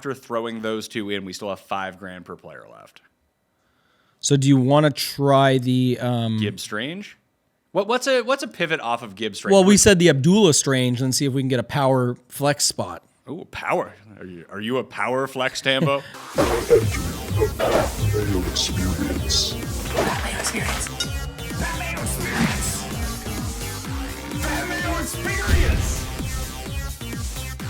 After throwing those two in, we still have $5,000 per player left. So do you want to try the Gibbs Strange? What's a pivot off of Gibbs Strange? Well, we said the Abdullah Strange and see if we can get a power flex spot. Ooh, power. Are you a power flex, Tambo? Mayo experience. Mayo experience. Mayo experience. Mayo experience.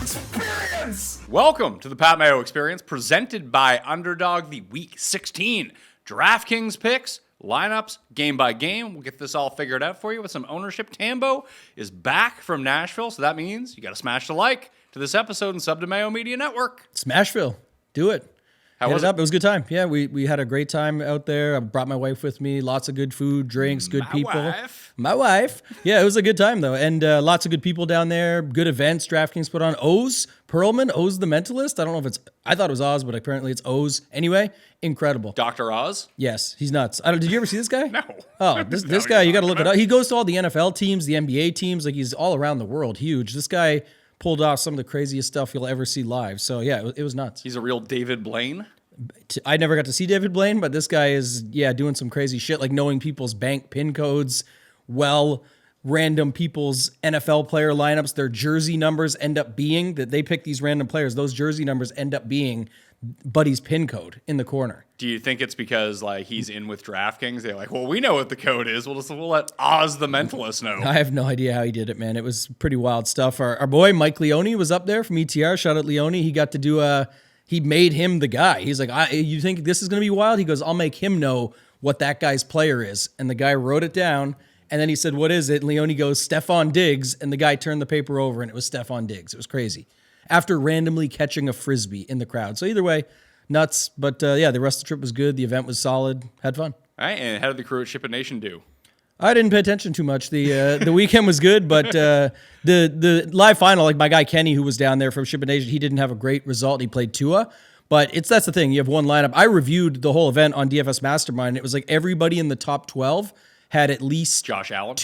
Experience. Welcome to the Pat Mayo Experience, presented by Underdog, the Week 16 DraftKings Picks, lineups, game by game. We'll get this all figured out for you with some ownership. Tambo is back from Nashville, so that means you got to smash the like to this episode and sub to Mayo Media Network. Smashville. Do it. How was it up? It was a good time. Yeah, we had a great time out there. I brought my wife with me. Lots of good food, drinks, good people. My wife. Yeah, it was a good time, though. And lots of good people down there. Good events DraftKings put on. Oz Perlman, Oz the Mentalist. I don't know if it's, I thought it was Oz, but apparently it's Oz. Anyway, incredible. Dr. Oz? Yes, he's nuts. Did you ever see this guy? No. Oh, this guy, you got to look it up. He goes to all the NFL teams, the NBA teams. Like, he's all around the world. Huge. This guy pulled off some of the craziest stuff you'll ever see live. So, yeah, it was nuts. He's a real David Blaine? I never got to see David Blaine, but this guy is, doing some crazy shit, like knowing people's bank PIN codes, random people's NFL player lineups, their jersey numbers end up being, that they pick these random players, those jersey numbers end up being Buddy's PIN code in the corner. Do you think it's because he's in with DraftKings? They're like, well, we know what the code is. We'll let Oz the Mentalist know. I have no idea how he did it, man. It was pretty wild stuff. Our boy Mike Leone was up there from ETR. Shout out Leone. He got to do he made him the guy. He's like, you think this is going to be wild? He goes, I'll make him know what that guy's player is. And the guy wrote it down. And then he said, what is it? And Leone goes, Stephon Diggs. And the guy turned the paper over and it was Stephon Diggs. It was crazy. After randomly catching a Frisbee in the crowd. So either way, nuts. But the rest of the trip was good. The event was solid. Had fun. All right. And how did the crew at Ship It Nation do? I didn't pay attention too much. The weekend was good, but the live final, like my guy Kenny, who was down there from Ship It Nation, he didn't have a great result. He played Tua, but that's the thing. You have one lineup. I reviewed the whole event on DFS Mastermind. It was like everybody in the top 12 had at least Josh Allen.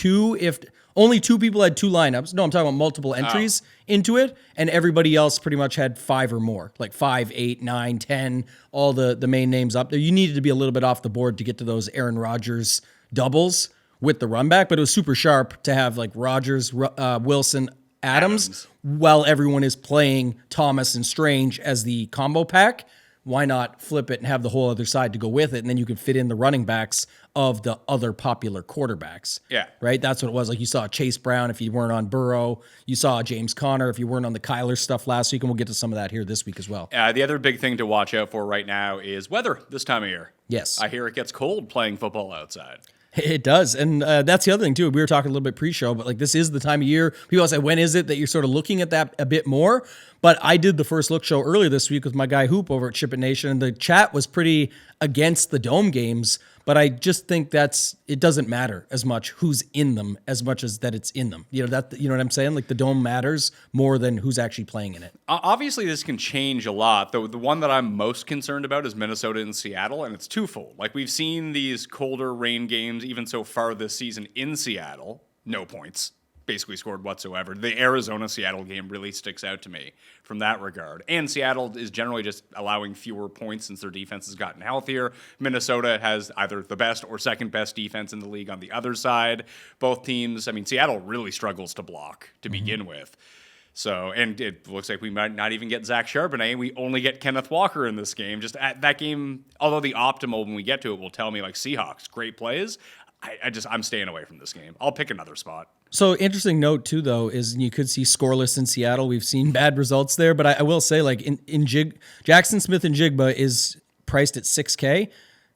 Only two people had two lineups. No, I'm talking about multiple entries into it, and everybody else pretty much had 5 or more, like 5, 8, 9, 10, all the main names up there. You needed to be a little bit off the board to get to those Aaron Rodgers doubles with the run back, but it was super sharp to have like Rodgers, Wilson, Adams, while everyone is playing Thomas and Strange as the combo pack. Why not flip it and have the whole other side to go with it? And then you can fit in the running backs of the other popular quarterbacks. Yeah. Right? That's what it was. Like you saw Chase Brown if you weren't on Burrow. You saw James Conner if you weren't on the Kyler stuff last week. And we'll get to some of that here this week as well. The other big thing to watch out for right now is weather this time of year. Yes. I hear it gets cold playing football outside. It does. And that's the other thing, too. We were talking a little bit pre-show, but like this is the time of year. People say, when is it that you're sort of looking at that a bit more? But I did the first look show earlier this week with my guy Hoop over at Ship It Nation, and the chat was pretty against the dome games. But I just think it doesn't matter as much who's in them as much as that it's in them. You know what I'm saying? Like the dome matters more than who's actually playing in it. Obviously, this can change a lot. The one that I'm most concerned about is Minnesota and Seattle, and it's twofold. Like we've seen these colder rain games even so far this season in Seattle, no points basically scored whatsoever. The Arizona-Seattle game really sticks out to me from that regard. And Seattle is generally just allowing fewer points since their defense has gotten healthier. Minnesota has either the best or second best defense in the league on the other side. Both teams, Seattle really struggles to block to begin with. So, and it looks like we might not even get Zach Charbonnet. We only get Kenneth Walker in this game. Just at that game, although the optimal when we get to it will tell me like Seahawks, great plays. I'm staying away from this game. I'll pick another spot. So interesting note too, though, is you could see scoreless in Seattle. We've seen bad results there, but I will say like Jackson Smith and Jigba is priced at $6K.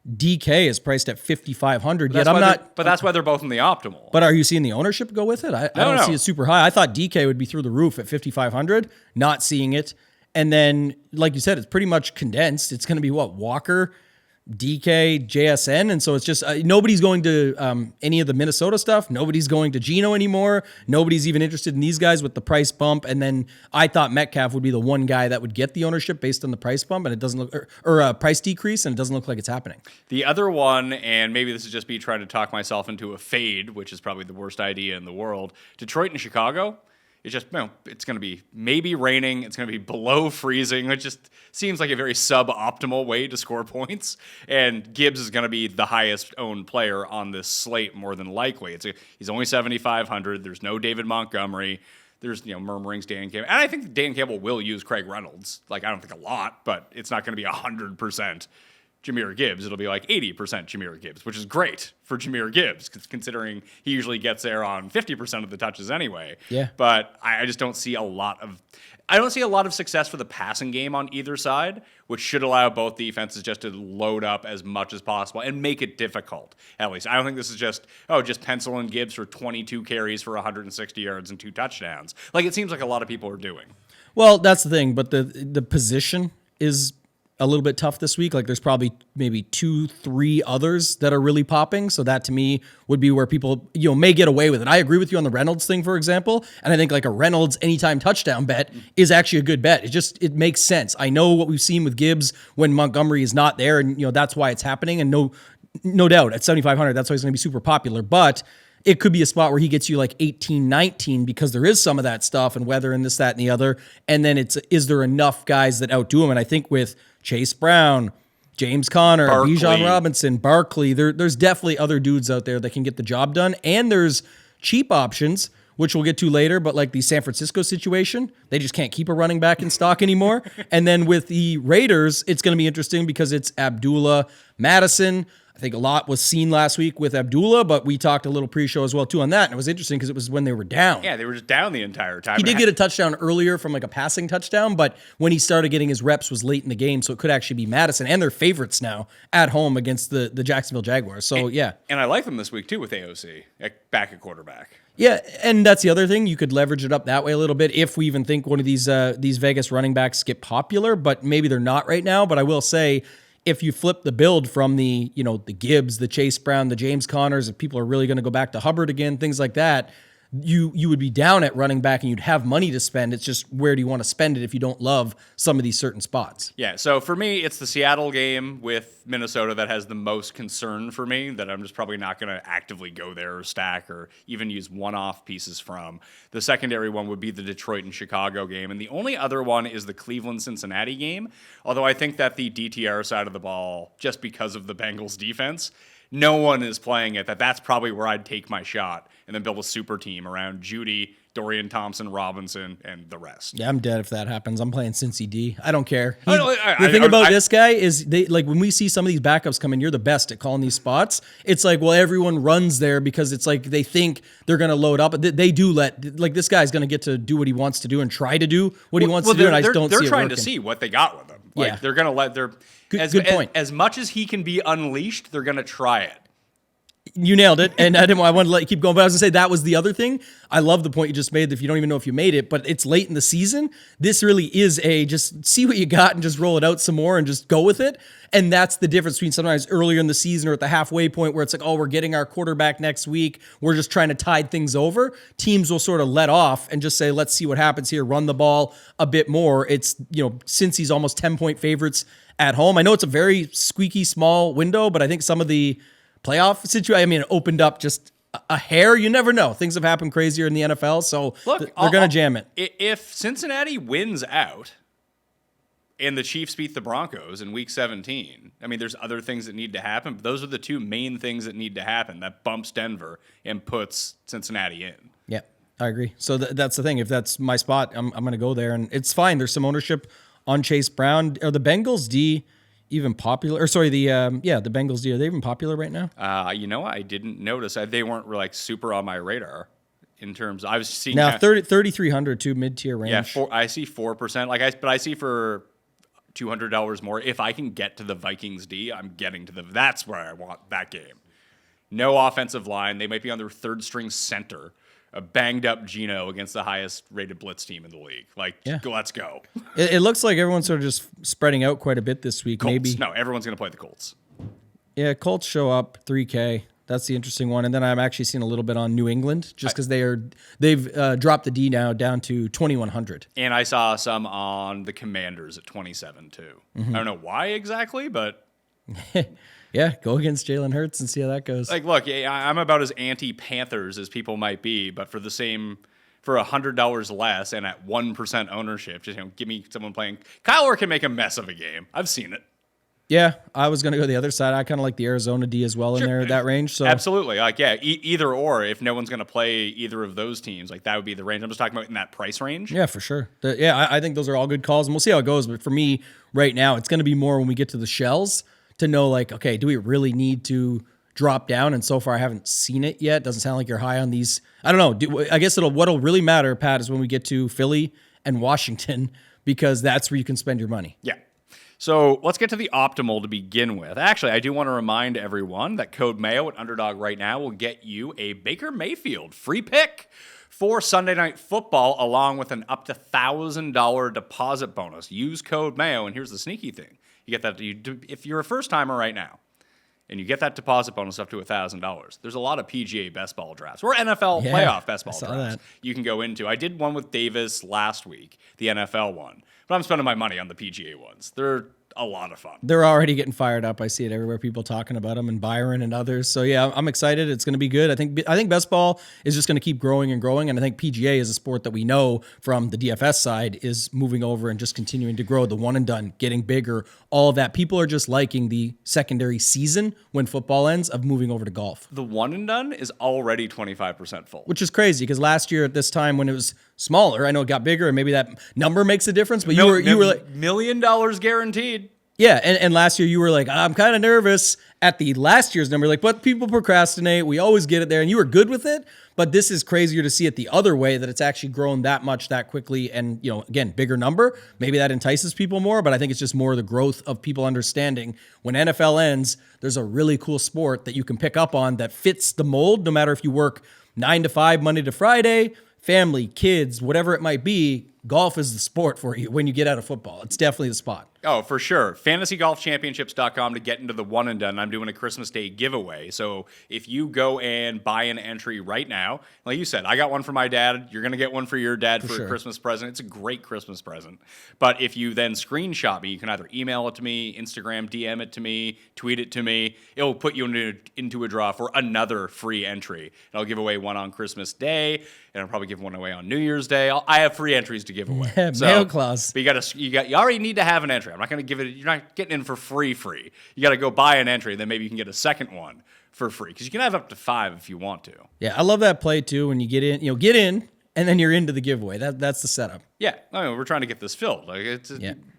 DK is priced at $5,500. Yet but that's why they're both in the optimal. But are you seeing the ownership go with it? I don't see it super high. I thought DK would be through the roof at $5,500. Not seeing it, and then like you said, it's pretty much condensed. It's going to be Walker, DK, JSN, and so it's just nobody's going to any of the Minnesota stuff. Nobody's going to Geno anymore. Nobody's even interested in these guys with the price bump. And then I thought Metcalf would be the one guy that would get the ownership based on the price bump, and it doesn't look or price decrease, and it doesn't look like it's happening. The other one, and maybe this is just me trying to talk myself into a fade, which is probably the worst idea in the world. Detroit and Chicago. It's just, it's going to be maybe raining. It's going to be below freezing. It just seems like a very suboptimal way to score points. And Gibbs is going to be the highest owned player on this slate more than likely. He's only 7,500. There's no David Montgomery. There's, murmurings Dan Campbell. And I think Dan Campbell will use Craig Reynolds. Like, I don't think a lot, but it's not going to be 100% Jahmyr Gibbs. It'll be like 80% Jahmyr Gibbs, which is great for Jahmyr Gibbs, considering he usually gets there on 50% of the touches anyway. Yeah. But I just don't see a lot of success for the passing game on either side, which should allow both defenses just to load up as much as possible and make it difficult. At least I don't think this is just pencil in Gibbs for 22 carries for 160 yards and 2 touchdowns. Like it seems like a lot of people are doing. Well, that's the thing, but the position is a little bit tough this week. Like there's probably maybe 2-3 others that are really popping. So that to me would be where people, may get away with it. I agree with you on the Reynolds thing, for example. And I think like a Reynolds anytime touchdown bet is actually a good bet. It makes sense. I know what we've seen with Gibbs when Montgomery is not there, and that's why it's happening. And no doubt at 7,500, that's why he's going to be super popular. But it could be a spot where he gets you like 18, 19 because there is some of that stuff and weather and this, that, and the other. And then is there enough guys that outdo him? And I think with Chase Brown, James Conner, Bijan Robinson, Barkley, there's definitely other dudes out there that can get the job done. And there's cheap options, which we'll get to later, but like the San Francisco situation, they just can't keep a running back in stock anymore. And then with the Raiders, it's going to be interesting because it's Abdullah, Madison. I think a lot was seen last week with Abdullah, but we talked a little pre-show as well too on that. And it was interesting because it was when they were down. Yeah, they were just down the entire time. He did get a touchdown earlier from like a passing touchdown, but when he started getting his reps was late in the game, so it could actually be Madison. And they're favorites now at home against the Jacksonville Jaguars. So yeah. And I like them this week too with AOC back at quarterback. Yeah, and that's the other thing. You could leverage it up that way a little bit if we even think one of these Vegas running backs get popular, but maybe they're not right now. But I will say, if you flip the build from the Gibbs, the Chase Brown, the James Connors, if people are really going to go back to Hubbard again, things like that, you would be down at running back and you'd have money to spend. It's just where do you want to spend it if you don't love some of these certain spots? Yeah, so for me, it's the Seattle game with Minnesota that has the most concern for me, that I'm just probably not going to actively go there or stack or even use one-off pieces from. The secondary one would be the Detroit and Chicago game, and the only other one is the Cleveland-Cincinnati game, although I think that the DTR side of the ball, just because of the Bengals defense, no one is playing it, that's probably where I'd take my shot and then build a super team around Judy, Dorian Thompson, Robinson, and the rest. Yeah, I'm dead if that happens. I'm playing Cincy D. I don't care. The thing about this guy is when we see some of these backups come in, you're the best at calling these spots. It's like, well, everyone runs there because it's like they think they're going to load up. They do this guy's going to get to do what he wants to do and try to do what he wants to do, and I just don't see it They're trying working. to see what they got with him. Like, yeah. They're going to let Good point. As much as he can be unleashed, they're going to try it. You nailed it, and I wanted to let you keep going, but I was going to say that was the other thing. I love the point you just made, that if you don't even know if you made it, but it's late in the season. This really is just see what you got and just roll it out some more and just go with it. And that's the difference between sometimes earlier in the season or at the halfway point where it's like, oh, we're getting our quarterback next week. We're just trying to tide things over. Teams will sort of let off and just say, let's see what happens here. Run the ball a bit more. It's, since he's almost 10-point favorites at home. I know it's a very squeaky small window, but I think some of the playoff situation, it opened up just a hair. You never know. Things have happened crazier in the NFL, so they're going to jam it. If Cincinnati wins out and the Chiefs beat the Broncos in Week 17, there's other things that need to happen, but those are the two main things that need to happen. That bumps Denver and puts Cincinnati in. Yeah, I agree. So that's the thing. If that's my spot, I'm going to go there, and it's fine. There's some ownership on Chase Brown. Are the Bengals D even popular? Or sorry, the Bengals D, are they even popular right now? I didn't notice. They weren't super on my radar in terms. I was seeing now 3,300 to mid-tier range. Yeah, I see 4%. But I see for $200 more. If I can get to the Vikings D, I'm getting to that's where I want that game. No offensive line. They might be on their third string center. A banged up Geno against the highest rated blitz team in the league. Let's go. It looks like everyone's sort of just spreading out quite a bit this week. Colts. Maybe. No, everyone's going to play the Colts. Yeah, Colts show up 3K. That's the interesting one. And then I'm actually seeing a little bit on New England just because they've dropped the D now down to 2,100. And I saw some on the Commanders at 27 too. Mm-hmm. I don't know why exactly, but yeah, go against Jalen Hurts and see how that goes. look, I'm about as anti-Panthers as people might be, but for the same for $100 less and at 1% ownership. Just give me someone playing. Kyler can make a mess of a game. I've seen it. Yeah, I was going to go the other side. I kind of like the Arizona D as well in there, that range. So absolutely. Either or, if no one's going to play either of those teams, that would be the range. I'm just talking about in that price range. Yeah, for sure. I think those are all good calls, and we'll see how it goes. But for me right now, it's going to be more when we get to the shells to know, okay, do we really need to drop down? And so far, I haven't seen it yet. Doesn't sound like you're high on these. I don't know. I guess what'll really matter, Pat, is when we get to Philly and Washington, because that's where you can spend your money. Yeah. So let's get to the optimal to begin with. Actually, I do want to remind everyone that code Mayo at Underdog right now will get you a Baker Mayfield free pick for Sunday Night Football, along with an up to $1,000 deposit bonus. Use code Mayo, and here's the sneaky thing. You get that if you're a first-timer right now, and you get that deposit bonus up to $1,000. There's a lot of PGA best ball drafts or NFL playoff best ball drafts you can go into. I did one with Davis last week, the NFL one, but I'm spending my money on the PGA ones. They're a lot of fun. They're already getting fired up. I see it everywhere. People talking about them, and Byron and others. So yeah, I'm excited. It's going to be good. I think best ball is just going to keep growing and growing. And I think PGA is a sport that we know from the DFS side is moving over and just continuing to grow. The one and done, getting bigger, all of that. People are just liking the secondary season when football ends of moving over to golf. The one and done is already 25% full, which is crazy because last year at this time when it was smaller, I know it got bigger and maybe that number makes a difference. But you were like $1 million guaranteed. Yeah, and last year you were like, I'm kind of nervous at the last year's number. But people procrastinate. We always get it there, and you were good with it. But this is crazier to see it the other way, that it's actually grown that much that quickly. And, again, bigger number. Maybe that entices people more, but I think it's just more the growth of people understanding when NFL ends, there's a really cool sport that you can pick up on that fits the mold, no matter if you work 9 to 5, Monday to Friday, family, kids, whatever it might be. Golf is the sport for you when you get out of football. It's definitely the spot. Oh, for sure. FantasyGolfChampionships.com to get into the one and done. I'm doing a Christmas Day giveaway. So if you go and buy an entry right now, like you said, I got one for my dad. You're going to get one for your dad for a Christmas present. It's a great Christmas present. But if you then screenshot me, you can either email it to me, Instagram, DM it to me, tweet it to me. It'll put you into a draw for another free entry. And I'll give away one on Christmas Day, and I'll probably give one away on New Year's Day. I have free entries to give away. Mail clause. But you already need to have an entry. I'm not going to give it. You're not getting in for free. You got to go buy an entry, then maybe you can get a second one for free because you can have up to 5 if you want to. Yeah, I love that play too. When you get in, and then you're into the giveaway. That's the setup. Yeah, we're trying to get this filled.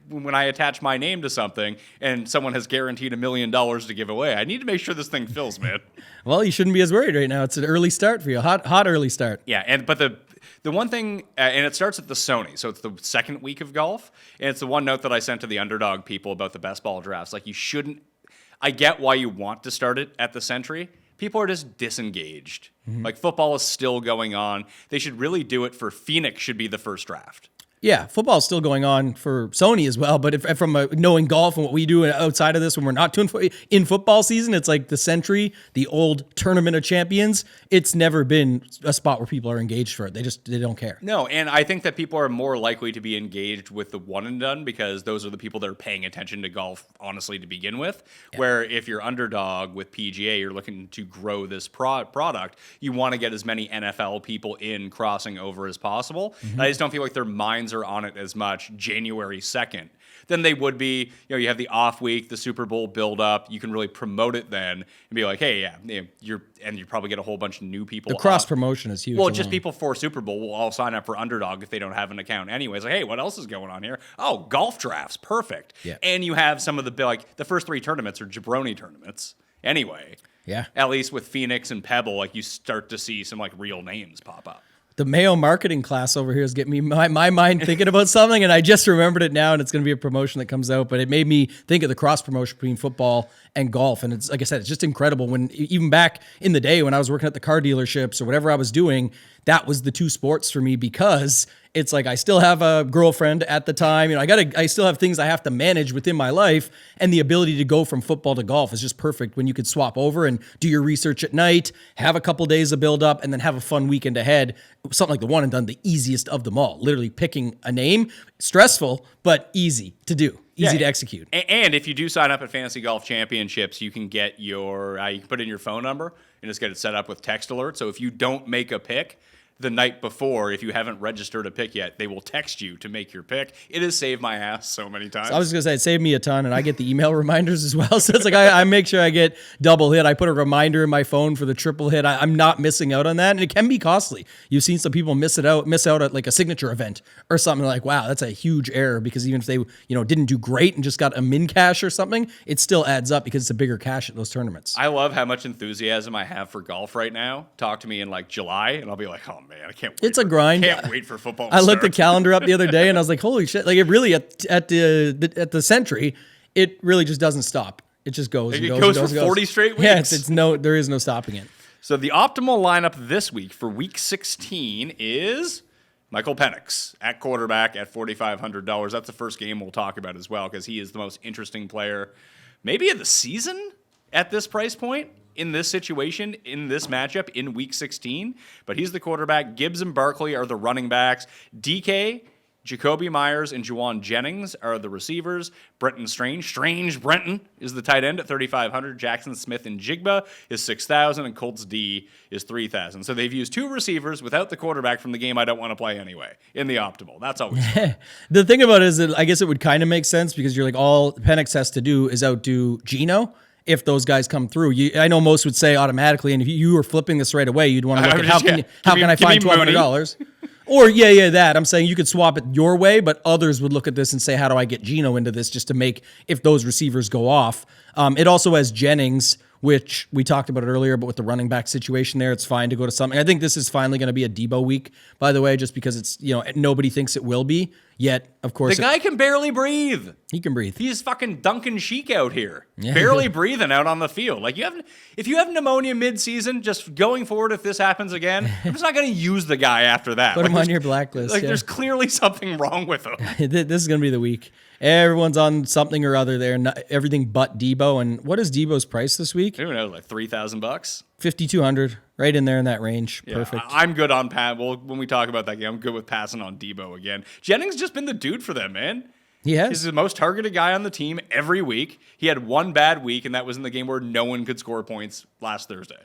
When I attach my name to something and someone has guaranteed $1 million to give away, I need to make sure this thing fills, man. Well, you shouldn't be as worried right now. It's an early start for you, hot early start. Yeah, but the one thing, and it starts at the Sony, so it's the second week of golf, and it's the one note that I sent to the Underdog people about the best ball drafts. You shouldn't. I get why you want to start it at the Century. People are just disengaged. Football is still going on. They should really do it for Phoenix. Should be the first draft. Yeah, football is still going on for Sony as well. But from knowing golf and what we do outside of this, when we're not doing in football season, it's like the Century, the old Tournament of Champions. It's never been a spot where people are engaged for it. They don't care. No, and I think that people are more likely to be engaged with the one and done because those are the people that are paying attention to golf, honestly, to begin with. Yeah. Where if you're Underdog with PGA, you're looking to grow this product, you want to get as many NFL people in crossing over as possible. And I just don't feel like their minds are on it as much January 2nd than they would be. You have the off week, the Super Bowl build up. You can really promote it then and be like, hey, you probably get a whole bunch of new people. The cross promotion is huge. Well, just people for Super Bowl will all sign up for Underdog if they don't have an account anyways. Hey, what else is going on here? Oh, golf drafts, perfect. Yeah. And you have some of the first 3 tournaments are jabroni tournaments anyway. Yeah. At least with Phoenix and Pebble, you start to see some real names pop up. The Mayo marketing class over here is getting me my mind thinking about something, and I just remembered it now, and it's going to be a promotion that comes out, but it made me think of the cross promotion between football and golf, and it's like I said, it's just incredible. When even back in the day when I was working at the car dealerships or whatever I was doing, that was the two sports for me because it's I still have a girlfriend at the time. I still have things I have to manage within my life, and the ability to go from football to golf is just perfect when you could swap over and do your research at night, have a couple days of build up, and then have a fun weekend ahead. Something like the one and done, the easiest of them all. Literally picking a name, stressful, but easy to do. Easy to execute. And if you do sign up at Fantasy Golf Championships, you can get you can put in your phone number and just get it set up with text alert. So if you don't make a pick, the night before, if you haven't registered a pick yet, they will text you to make your pick. It has saved my ass so many times. I was going to say, it saved me a ton, and I get the email reminders as well. So it's like I make sure I get double hit. I put a reminder in my phone for the triple hit. I'm not missing out on that, and it can be costly. You've seen some people miss out at like a signature event or something like, wow, that's a huge error, because even if they didn't do great and just got a min cash or something, it still adds up because it's a bigger cash at those tournaments. I love how much enthusiasm I have for golf right now. Talk to me in like July, and I'll be like, oh man, I can't wait. It's a grind. Can't wait for football. I looked the calendar up the other day, and I was like, holy shit! Like, it really at the Century, it really just doesn't stop. It just goes. It and goes and for 40 straight weeks. Yeah, there is no stopping it. So the optimal lineup this week for Week 16 is Michael Penix at quarterback at $4,500. That's the first game we'll talk about as well, because he is the most interesting player, maybe of the season at this price point, in this situation, in this matchup, in Week 16. But he's the quarterback. Gibbs and Barkley are the running backs. DK, Jacoby Myers, and Juwan Jennings are the receivers. Brenton Strange Brenton is the tight end at $3,500. Jackson Smith and Jigba is $6,000, and Colts D is $3,000. So they've used two receivers without the quarterback from the game I don't want to play anyway in the optimal. That's always fun. The thing about it is that I guess it would kind of make sense, because you're like, all Penix has to do is outdo Geno if those guys come through. I know most would say automatically, and if you were flipping this right away, you'd want to look at how can I find $1,200? Or that. I'm saying you could swap it your way, but others would look at this and say, how do I get Geno into this just to make, if those receivers go off? It also has Jennings, which we talked about it earlier, but with the running back situation there, it's fine to go to something. I think this is finally going to be a Debo week, by the way, just because it's, nobody thinks it will be. Yet, of course, the guy can barely breathe. He can breathe. He's fucking Duncan Sheik out here, barely breathing out on the field. Like, if you have pnemounia mid-season, just going forward, if this happens again, I'm just not going to use the guy after that. Put him on your blacklist. There's clearly something wrong with him. This is going to be the week. Everyone's on something or other there, everything but Debo. And what is Debo's price this week? I don't know, like $3,000. $5,200, right in there in that range. Yeah, perfect. I'm good on Pat. Well, when we talk about that game, I'm good with passing on Debo again. Jennings just been the dude for them, man. He has. He's the most targeted guy on the team every week. He had one bad week, and that was in the game where no one could score points last Thursday.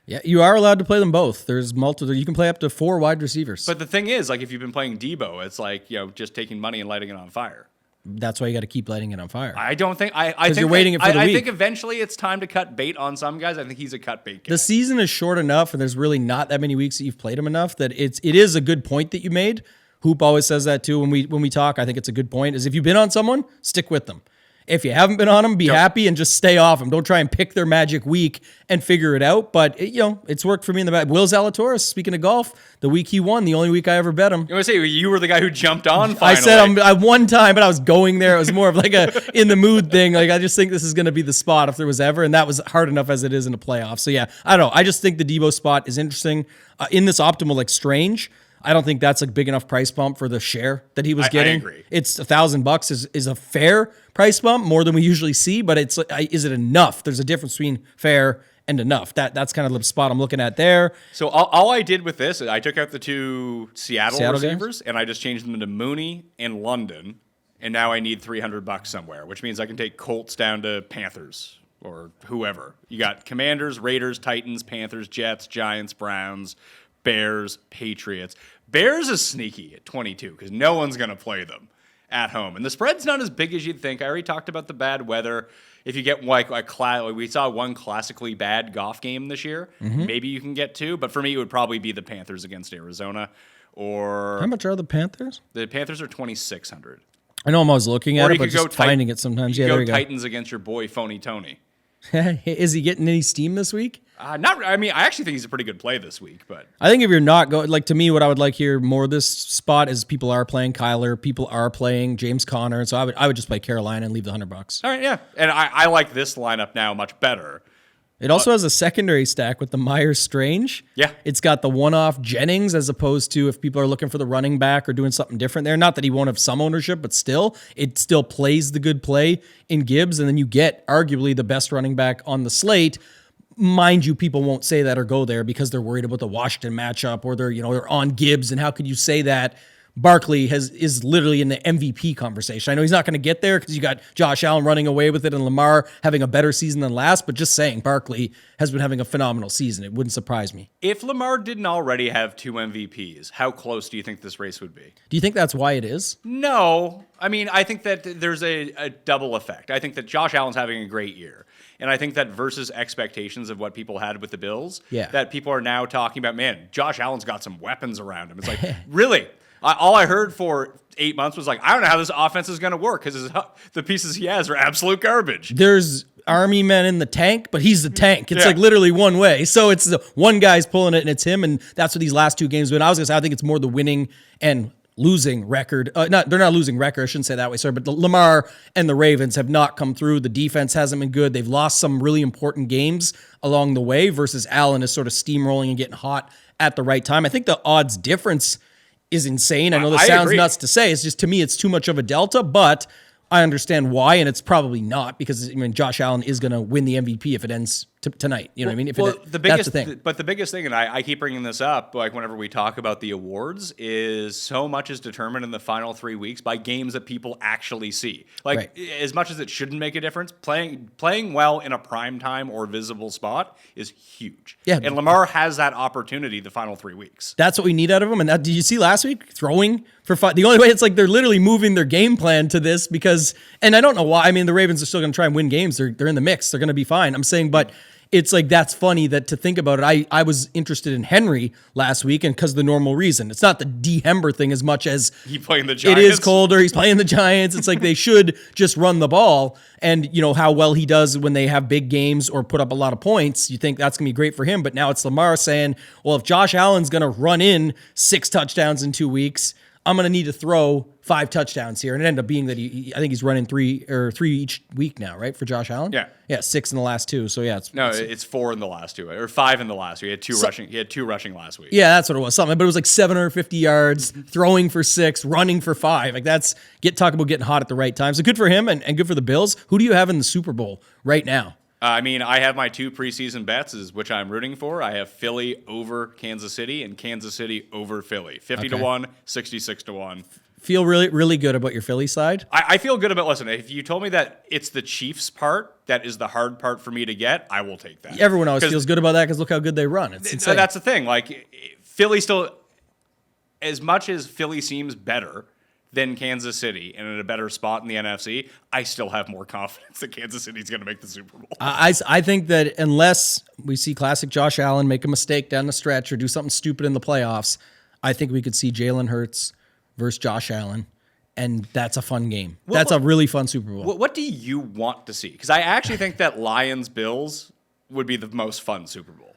Yeah, you are allowed to play them both. There's multiple. You can play up to 4 wide receivers. But the thing is, like, if you've been playing Debo, it's like, just taking money and lighting it on fire. That's why you got to keep lighting it on fire. I don't think I think you're waiting for the week. I think eventually it's time to cut bait on some guys. I think he's a cut bait guy. The season is short enough, and there's really not that many weeks that you've played him enough that it is a good point that you made. Hoop always says that too when we talk. I think it's a good point. Is if you've been on someone, stick with them. If you haven't been on them, be happy and just stay off them. Don't try and pick their magic week and figure it out. But it's worked for me in the back. Will Zalatoris, speaking of golf, the week he won, the only week I ever bet him. You want to say you were the guy who jumped on? Finally. I said I one time, but I was going there. It was more of like a in the mood thing. Like, I just think this is going to be the spot if there was ever, and that was hard enough as it is in the playoffs. So yeah, I don't know. I just think the Debo spot is interesting in this optimal, like Strange. I don't think that's a big enough price bump for the share that he was getting. I agree. It's $1,000 is a fair price bump, more than we usually see, but is it enough? There's a difference between fair and enough. That's kind of the spot I'm looking at there. So all I did with this, I took out the two Seattle receivers, guys? and I just changed them to Mooney and London, and now I need $300 somewhere, which means I can take Colts down to Panthers or whoever. You got Commanders, Raiders, Titans, Panthers, Jets, Giants, Browns, Bears, Patriots. Bears is sneaky at 22 because no one's going to play them at home. And the spread's not as big as you'd think. I already talked about the bad weather. If you get like we saw one classically bad golf game this year, maybe you can get two. But for me, it would probably be the Panthers against Arizona. Or how much are the Panthers? The Panthers are 2,600. I know I'm always looking at it, but just finding it sometimes. You there go you Titans against your boy Phony Tony. Is he getting any steam this week? Not. I mean, I actually think he's a pretty good play this week. But I think if you're not going, like, to me, what I would like here more this spot is people are playing Kyler, people are playing James Conner, and so I would just play Carolina and leave the $100. All right, yeah, and I like this lineup now much better. It also has a secondary stack with the Myers Strange. Yeah. It's got the one-off Jennings as opposed to if people are looking for the running back or doing something different there. Not that he won't have some ownership, but still, it still plays the good play in Gibbs, and then you get arguably the best running back on the slate. Mind you, people won't say that or go there because they're worried about the Washington matchup or they're on Gibbs, and how could you say that? Barkley is literally in the MVP conversation. I know he's not going to get there because you got Josh Allen running away with it and Lamar having a better season than last, but just saying Barkley has been having a phenomenal season. It wouldn't surprise me. If Lamar didn't already have 2 MVPs, how close do you think this race would be? Do you think that's why it is? No. I mean, I think that there's a double effect. I think that Josh Allen's having a great year. And I think that versus expectations of what people had with the Bills, that people are now talking about, man, Josh Allen's got some weapons around him. It's like, really? All I heard for 8 months was like, I don't know how this offense is going to work because the pieces he has are absolute garbage. There's army men in the tank, but he's the tank. It's like literally one way. So it's the one guy's pulling it and it's him. And that's what these last 2 games have been. I was going to say, I think it's more the winning and losing record. They're not losing record. I shouldn't say that way, sorry. But the Lamar and the Ravens have not come through. The defense hasn't been good. They've lost some really important games along the way versus Allen is sort of steamrolling and getting hot at the right time. I think the odds difference is insane. I know this sounds nuts to say. It's just, to me, it's too much of a delta, but I understand why, and it's probably not because, I mean, Josh Allen is going to win the MVP if it ends tonight. You know what I mean? That's the thing. But the biggest thing, and I keep bringing this up, like whenever we talk about the awards, is so much is determined in the final 3 weeks by games that people actually see. Like, as much as it shouldn't make a difference, playing well in a prime time or visible spot is huge. Yeah. And Lamar has that opportunity the final 3 weeks. That's what we need out of him. And did you see last week? Throwing for 5. The only way, it's like they're literally moving their game plan to this because, and I don't know why. I mean, the Ravens are still going to try and win games. They're in the mix. They're going to be fine. I'm saying, but it's like, that's funny that to think about it. I was interested in Henry last week, and because of the normal reason. It's not the D. Hember thing as much as he playing the Giants. It is colder. He's playing the Giants. It's like they should just run the ball. And you know how well he does when they have big games or put up a lot of points. You think that's going to be great for him. But now it's Lamar saying, well, if Josh Allen's going to run in 6 touchdowns in 2 weeks, I'm going to need to throw 5 touchdowns here. And it ended up being that I think he's running 3 each week now, right? For Josh Allen? Yeah, 6 in the last 2. So yeah, it's 4 in the last 2 or 5 in the last 2. He had 2 rushing. He had 2 rushing last week. Yeah, that's what it was. Something, but it was like 750 yards, throwing for 6, running for 5. Like talk about getting hot at the right time. So good for him and good for the Bills. Who do you have in the Super Bowl right now? I mean, I have my 2 preseason bets, which I'm rooting for. I have Philly over Kansas City and Kansas City over Philly. 50-1, 66-1. Feel really, really good about your Philly side? I feel good about, listen, if you told me that it's the Chiefs part that is the hard part for me to get, I will take that. Everyone always feels good about that because look how good they run. It's insane. That's the thing. Like, Philly still, as much as Philly seems better than Kansas City and in a better spot in the NFC, I still have more confidence that Kansas City is going to make the Super Bowl. I think that unless we see classic Josh Allen make a mistake down the stretch or do something stupid in the playoffs, I think we could see Jalen Hurts versus Josh Allen, and that's a fun game. That's a really fun Super Bowl. What do you want to see? Because I actually think that Lions-Bills would be the most fun Super Bowl.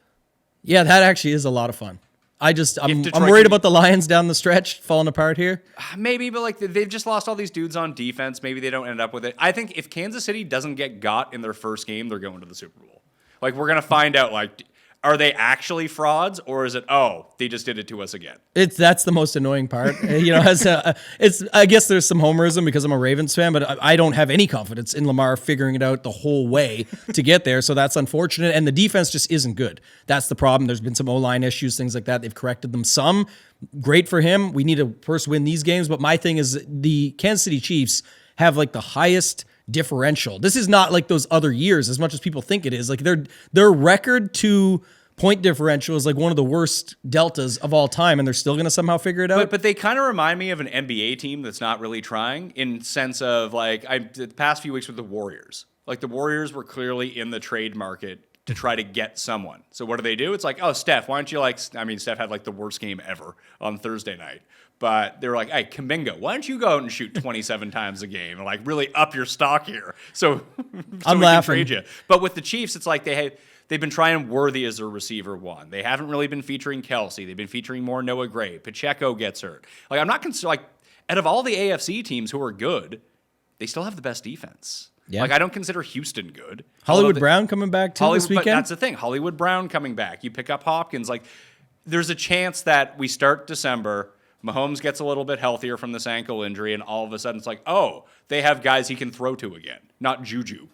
Yeah, that actually is a lot of fun. I'm worried about the Lions down the stretch falling apart here. Maybe, but like they've just lost all these dudes on defense. Maybe they don't end up with it. I think if Kansas City doesn't get got in their first game, they're going to the Super Bowl. Like, we're going to find out, like, are they actually frauds, or is it, they just did it to us again? That's the most annoying part. I guess there's some homerism because I'm a Ravens fan, but I don't have any confidence in Lamar figuring it out the whole way to get there. So that's unfortunate. And the defense just isn't good. That's the problem. There's been some O-line issues, things like that. They've corrected them some. Great for him. We need to first win these games. But my thing is the Kansas City Chiefs have like the highest differential. This is not like those other years as much as people think it is. Like their record to point differential is like one of the worst deltas of all time, and they're still going to somehow figure it out. But they kind of remind me of an NBA team that's not really trying, in sense of like the past few weeks with the Warriors. Like the Warriors were clearly in the trade market to try to get someone. So what do? It's like, Steph, why don't you Steph had like the worst game ever on Thursday night. But they were like, hey, Kuminga, why don't you go out and shoot 27 times a game and like really up your stock here? So I'm we laughing. can trade you. But with the Chiefs, it's like they've been trying Worthy as their receiver 1. They haven't really been featuring Kelsey. They've been featuring more Noah Gray. Pacheco gets hurt. Like, I'm not concerned. Like, out of all the AFC teams who are good, they still have the best defense. Yeah. Like, I don't consider Houston good. Hollywood Brown coming back too this weekend? But that's the thing. Hollywood Brown coming back. You pick up Hopkins. Like, there's a chance that we start December, Mahomes gets a little bit healthier from this ankle injury, and all of a sudden it's like, they have guys he can throw to again, not Juju.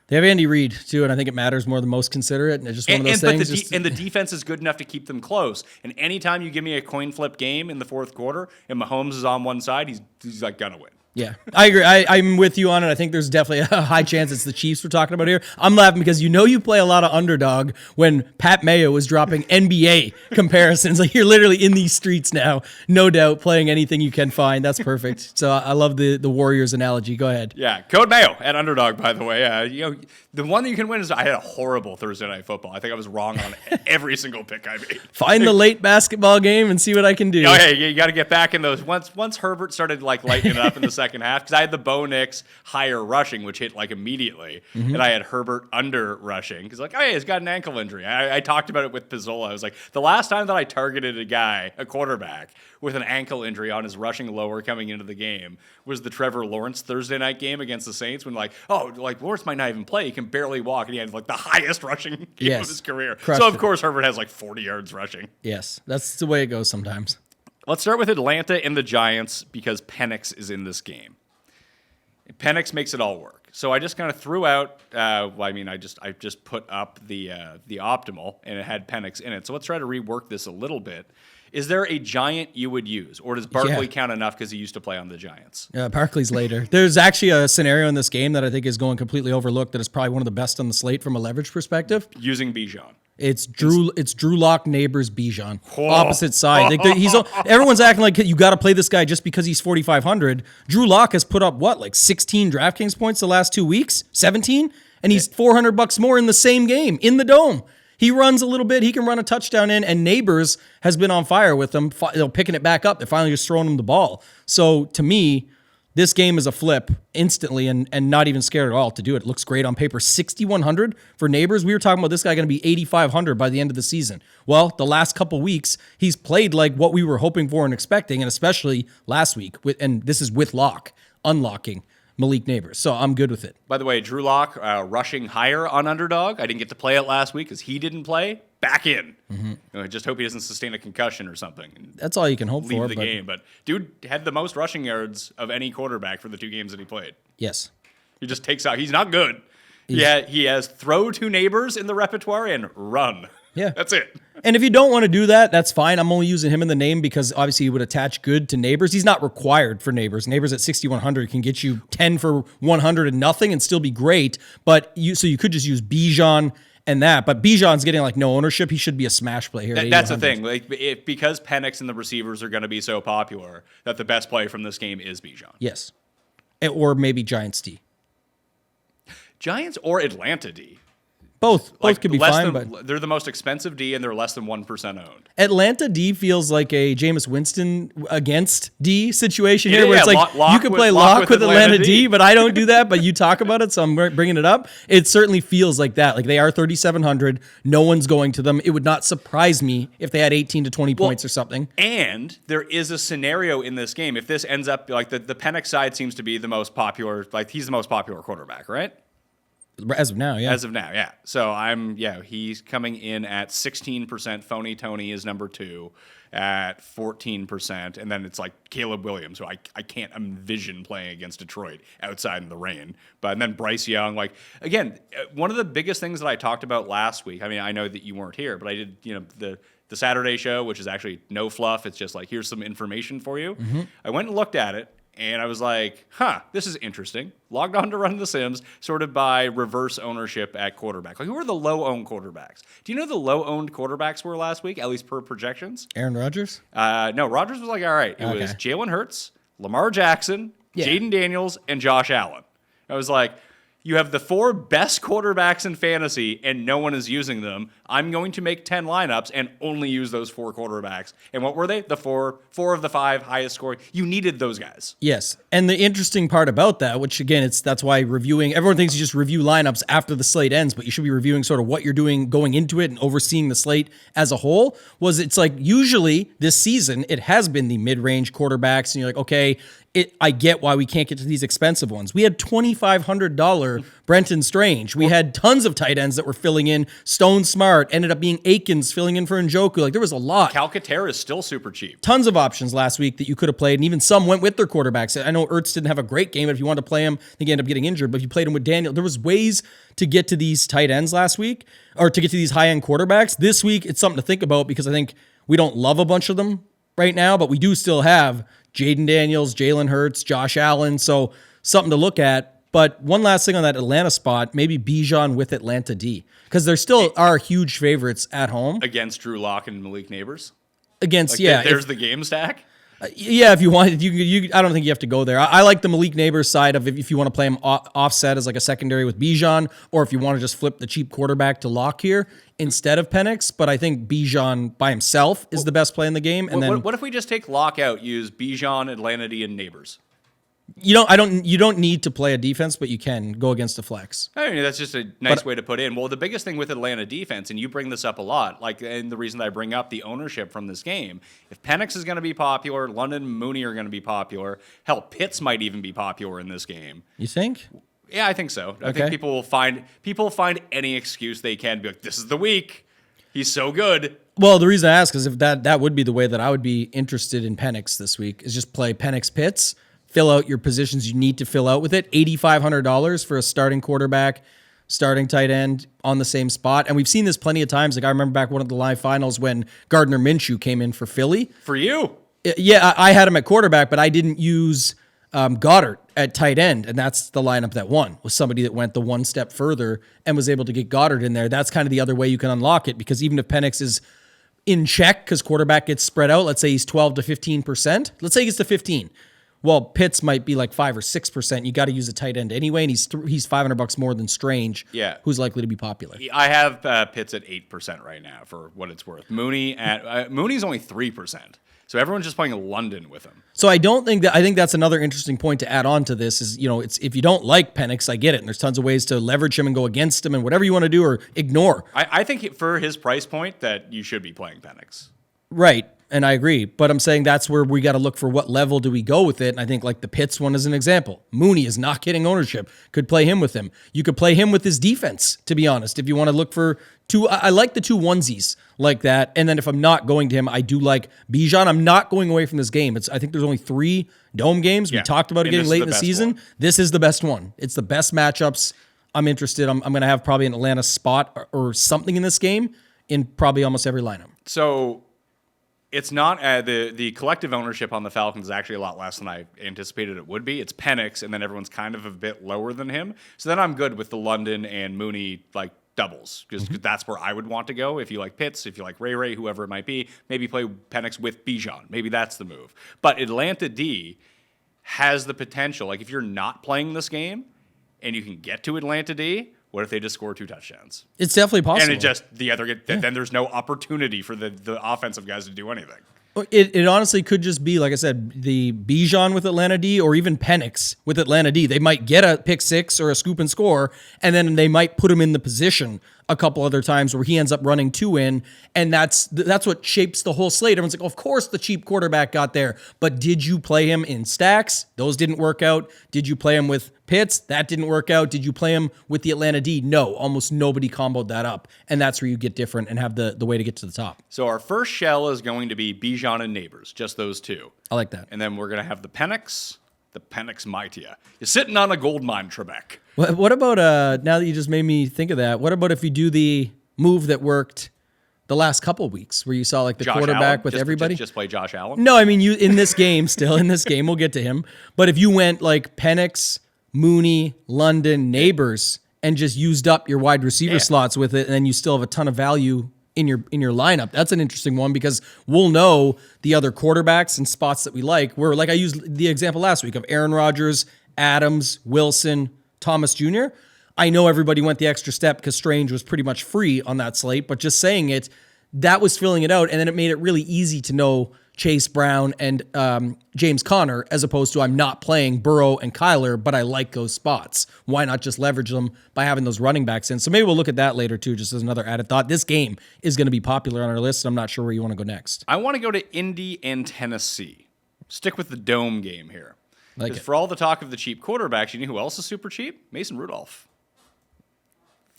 They have Andy Reid too, and I think it matters more than most consider it. And it's just one of those things. And the defense is good enough to keep them close. And anytime you give me a coin flip game in the fourth quarter and Mahomes is on one side, he's like gonna win. Yeah, I agree. I'm with you on it. I think there's definitely a high chance it's the Chiefs we're talking about here. I'm laughing because you play a lot of underdog when Pat Mayo was dropping NBA comparisons. Like you're literally in these streets now, no doubt, playing anything you can find. That's perfect. So I love the Warriors analogy. Go ahead. Yeah, code Mayo at underdog, by the way. The one that you can win is I had a horrible Thursday night football. I think I was wrong on every single pick I made. Find the late basketball game and see what I can do. Oh, hey, you got to get back in those. Once Herbert started like lighting it up in the second half, because I had the Bo Nix higher rushing, which hit like immediately, and I had Herbert under rushing because like, oh, yeah, he's got an ankle injury. I talked about it with Pizzola. I was like, the last time that I targeted a quarterback with an ankle injury on his rushing lower coming into the game was the Trevor Lawrence Thursday night game against the Saints when Lawrence might not even play. He can barely walk, and he had like the highest rushing game of his career. So of course Herbert has like 40 yards rushing. Yes, that's the way it goes sometimes. Let's start with Atlanta and the Giants because Penix is in this game. Penix makes it all work. So I just kind of threw out. I just put up the optimal, and it had Penix in it. So let's try to rework this a little bit. Is there a Giant you would use, or does Barkley count enough because he used to play on the Giants? Yeah, Barkley's later. There's actually a scenario in this game that I think is going completely overlooked. That is probably one of the best on the slate from a leverage perspective. Using Bijan. It's Drew Lock, Neighbors, Bijan. Opposite side. Everyone's acting like you got to play this guy just because he's 4,500. Drew Lock has put up, 16 DraftKings points the last 2 weeks? 17? And he's $400 more in the same game, in the Dome. He runs a little bit. He can run a touchdown in, and Neighbors has been on fire with them, picking it back up. They're finally just throwing him the ball. So, to me, this game is a flip instantly and not even scared at all to do it. It looks great on paper. 6,100 for Neighbors. We were talking about this guy going to be 8,500 by the end of the season. Well, the last couple weeks, he's played like what we were hoping for and expecting, and especially last week. And this is with Lock, unlocking Malik Neighbors. So I'm good with it. By the way, Drew Lock rushing higher on underdog. I didn't get to play it last week because he didn't play. Back in. I just hope he doesn't sustain a concussion or something. That's all you can hope leave for. The game. But dude had the most rushing yards of any quarterback for the 2 games that he played. Yes. He just takes out. He's not good. He has throw to Neighbors in the repertoire and run. Yeah. That's it. And if you don't want to do that, that's fine. I'm only using him in the name because obviously he would attach good to Neighbors. He's not required for Neighbors. Neighbors at 6,100 can get you 10 for 100 and nothing and still be great. But you could just use Bijan and that. But Bijan's getting like no ownership. He should be a smash play here. That's the thing. Like because Penix and the receivers are going to be so popular that the best play from this game is Bijan. Yes. Or maybe Giants D. Giants or Atlanta D. Both could be fine, but they're the most expensive D, and they're less than 1% owned. Atlanta D feels like a Jameis Winston against D situation here, where it's like you could play lock with Atlanta D, but I don't do that. But you talk about it, so I'm bringing it up. It certainly feels like that. Like they are 3,700. No one's going to them. It would not surprise me if they had 18 to 20 points or something. And there is a scenario in this game if this ends up like the Penix side seems to be the most popular. Like he's the most popular quarterback, right? As of now, yeah. As of now, yeah. So he's coming in at 16%. Phony Tony is number 2 at 14%. And then it's like Caleb Williams, who I can't envision playing against Detroit outside in the rain. And then Bryce Young, like, again, one of the biggest things that I talked about last week, I mean, I know that you weren't here, but I did, the Saturday show, which is actually no fluff. It's just like, here's some information for you. Mm-hmm. I went and looked at it. And I was like, this is interesting. Logged on to Run the Sims, sorted by reverse ownership at quarterback. Like, who are the low-owned quarterbacks? Do you know who the low-owned quarterbacks were last week, at least per projections? Aaron Rodgers? No, Rodgers was like, all right. It was Jalen Hurts, Lamar Jackson, Jaden Daniels, and Josh Allen. I was like, you have the 4 best quarterbacks in fantasy, and no one is using them. I'm going to make 10 lineups and only use those 4 quarterbacks. And what were they? The 4 of the 5 highest scoring. You needed those guys. Yes. And the interesting part about that, which again, that's why everyone thinks you just review lineups after the slate ends, but you should be reviewing sort of what you're doing going into it and overseeing the slate as a whole, was it's like usually this season, it has been the mid-range quarterbacks, and you're like, okay, I get why we can't get to these expensive ones. We had $2,500 Brenton Strange. We had tons of tight ends that were filling in. Stone Smart ended up being Akins filling in for Njoku. Like there was a lot. Calcaterra is still super cheap. Tons of options last week that you could have played, and even some went with their quarterbacks. I know Ertz didn't have a great game, but if you wanted to play him, I think he ended up getting injured. But if you played him with Daniel, there was ways to get to these tight ends last week, or to get to these high-end quarterbacks. This week, it's something to think about because I think we don't love a bunch of them right now, but we do still have Jaden Daniels, Jalen Hurts, Josh Allen, so something to look at. But one last thing on that Atlanta spot, maybe Bijan with Atlanta D, because there still are huge favorites at home. Against Drew Lock and Malik Neighbors? Against, There's the game stack? Yeah, if you wanted, you I don't think you have to go there. I like the Malik Neighbors side of if you want to play him offset as like a secondary with Bijan, or if you want to just flip the cheap quarterback to Lock here instead of Penix. But I think Bijan by himself is the best play in the game. And then what if we just take Lock out, use Bijan, Atlanta D, and Neighbors? You don't need to play a defense, but you can go against a flex. I mean, that's just a nice way to put in. Well, the biggest thing with Atlanta defense, and you bring this up a lot, and the reason that I bring up the ownership from this game, if Penix is going to be popular, London and Mooney are going to be popular, hell, Pitts might even be popular in this game. You think? Yeah, I think so. I Okay. think people will find any excuse they can to be like, this is the week. He's so good. Well, the reason I ask is if that would be the way that I would be interested in Penix this week is just play Penix Pitts. Fill out your positions you need to fill out with it. $8,500 for a starting quarterback, starting tight end on the same spot. And we've seen this plenty of times. Like I remember back one of the live finals when Gardner Minshew came in for Philly. For you. Yeah, I had him at quarterback, but I didn't use Goddard at tight end. And that's the lineup that won, was somebody that went the one step further and was able to get Goddard in there. That's kind of the other way you can unlock it, because even if Penix is in check because quarterback gets spread out, let's say he's 12 to 15%. Let's say he gets to 15. Well, Pitts might be like 5 or 6%. You got to use a tight end anyway, and he's $500 more than Strange, Yeah. who's likely to be popular. I have Pitts at 8% right now for what it's worth. Mooney's only 3%. So everyone's just playing London with him. So I think that's another interesting point to add on to this is, it's if you don't like Penix, I get it. And there's tons of ways to leverage him and go against him and whatever you want to do or ignore. I think for his price point that you should be playing Penix. Right. And I agree. But I'm saying that's where we got to look for what level do we go with it. And I think like the Pitts one is an example. Mooney is not getting ownership. Could play him with him. You could play him with his defense, to be honest. If you want to look for two, I like the two onesies like that. And then if I'm not going to him, I do like Bijan. I'm not going away from this game. I think there's only 3 dome games. We talked about it getting late in the season. One. This is the best one. It's the best matchups. I'm interested. I'm going to have probably an Atlanta spot or something in this game in probably almost every lineup. So it's not the collective ownership on the Falcons is actually a lot less than I anticipated it would be. It's Penix, and then everyone's kind of a bit lower than him. So then I'm good with the London and Mooney like doubles, because that's where I would want to go. If you like Pitts, if you like Ray, whoever it might be, maybe play Penix with Bijan. Maybe that's the move. But Atlanta D has the potential. Like if you're not playing this game and you can get to Atlanta D, what if they just score 2 touchdowns? It's definitely possible. And it just then there's no opportunity for the offensive guys to do anything. It honestly could just be, like I said, the Bijan with Atlanta D or even Penix with Atlanta D. They might get a pick 6 or a scoop and score, and then they might put him in the position a couple other times where he ends up running 2 in, and that's what shapes the whole slate. Everyone's like, of course the cheap quarterback got there, but did you play him in stacks? Those didn't work out. Did you play him with Pitts? That didn't work out. Did you play him with the Atlanta D? No, almost nobody comboed that up, and that's where you get different and have the way to get to the top. So our first shell is going to be Bijan and Neighbors, just those 2. I like that. And then we're going to have the Penix Mightia. You're sitting on a gold mine, Trebek. What about, now that you just made me think of that, what about if you do the move that worked the last couple of weeks where you saw like the Josh quarterback Allen? with everybody? Just play Josh Allen? No, I mean, you in this game, we'll get to him. But if you went like Penix, Mooney, London, Neighbors, and just used up your wide receiver slots with it, and then you still have a ton of value in your lineup. That's an interesting one because we'll know the other quarterbacks and spots that we like. Where like I used the example last week of Aaron Rodgers, Adams, Wilson, Thomas Jr. I know everybody went the extra step because Strange was pretty much free on that slate, but just saying it, that was filling it out, and then it made it really easy to know Chase Brown and James Conner, as opposed to I'm not playing Burrow and Kyler, but I like those spots. Why not just leverage them by having those running backs in? So maybe we'll look at that later too, just as another added thought. This game is going to be popular on our list, and I'm not sure where you want to go next. I want to go to Indy and Tennessee. Stick with the dome game here. Like Because it. for all the talk of the cheap quarterbacks, you know who else is super cheap? Mason Rudolph.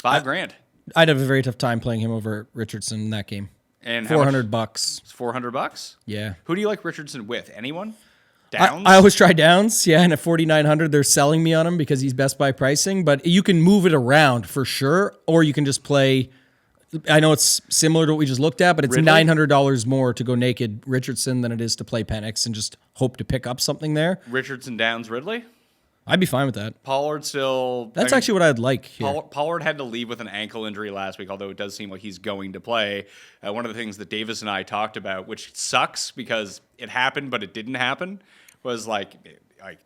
$5,000. I'd have a very tough time playing him over Richardson in that game. And how much? $400. It's $400. Yeah. Who do you like Richardson with? Anyone? I Downs? always try Downs, yeah, and at 4,900, they're selling me on him because he's Best Buy pricing, but you can move it around for sure, or you can just play. I know it's similar to what we just looked at, but it's Ridley? $900 more to go naked Richardson than it is to play Penix and just hope to pick up something there. Richardson, Downs, Ridley. I'd be fine with that. Pollard still. That's actually what I'd like here. Pollard had to leave with an ankle injury last week, although it does seem like he's going to play. One of the things that Davis and I talked about, which sucks because it happened, but it didn't happen, was like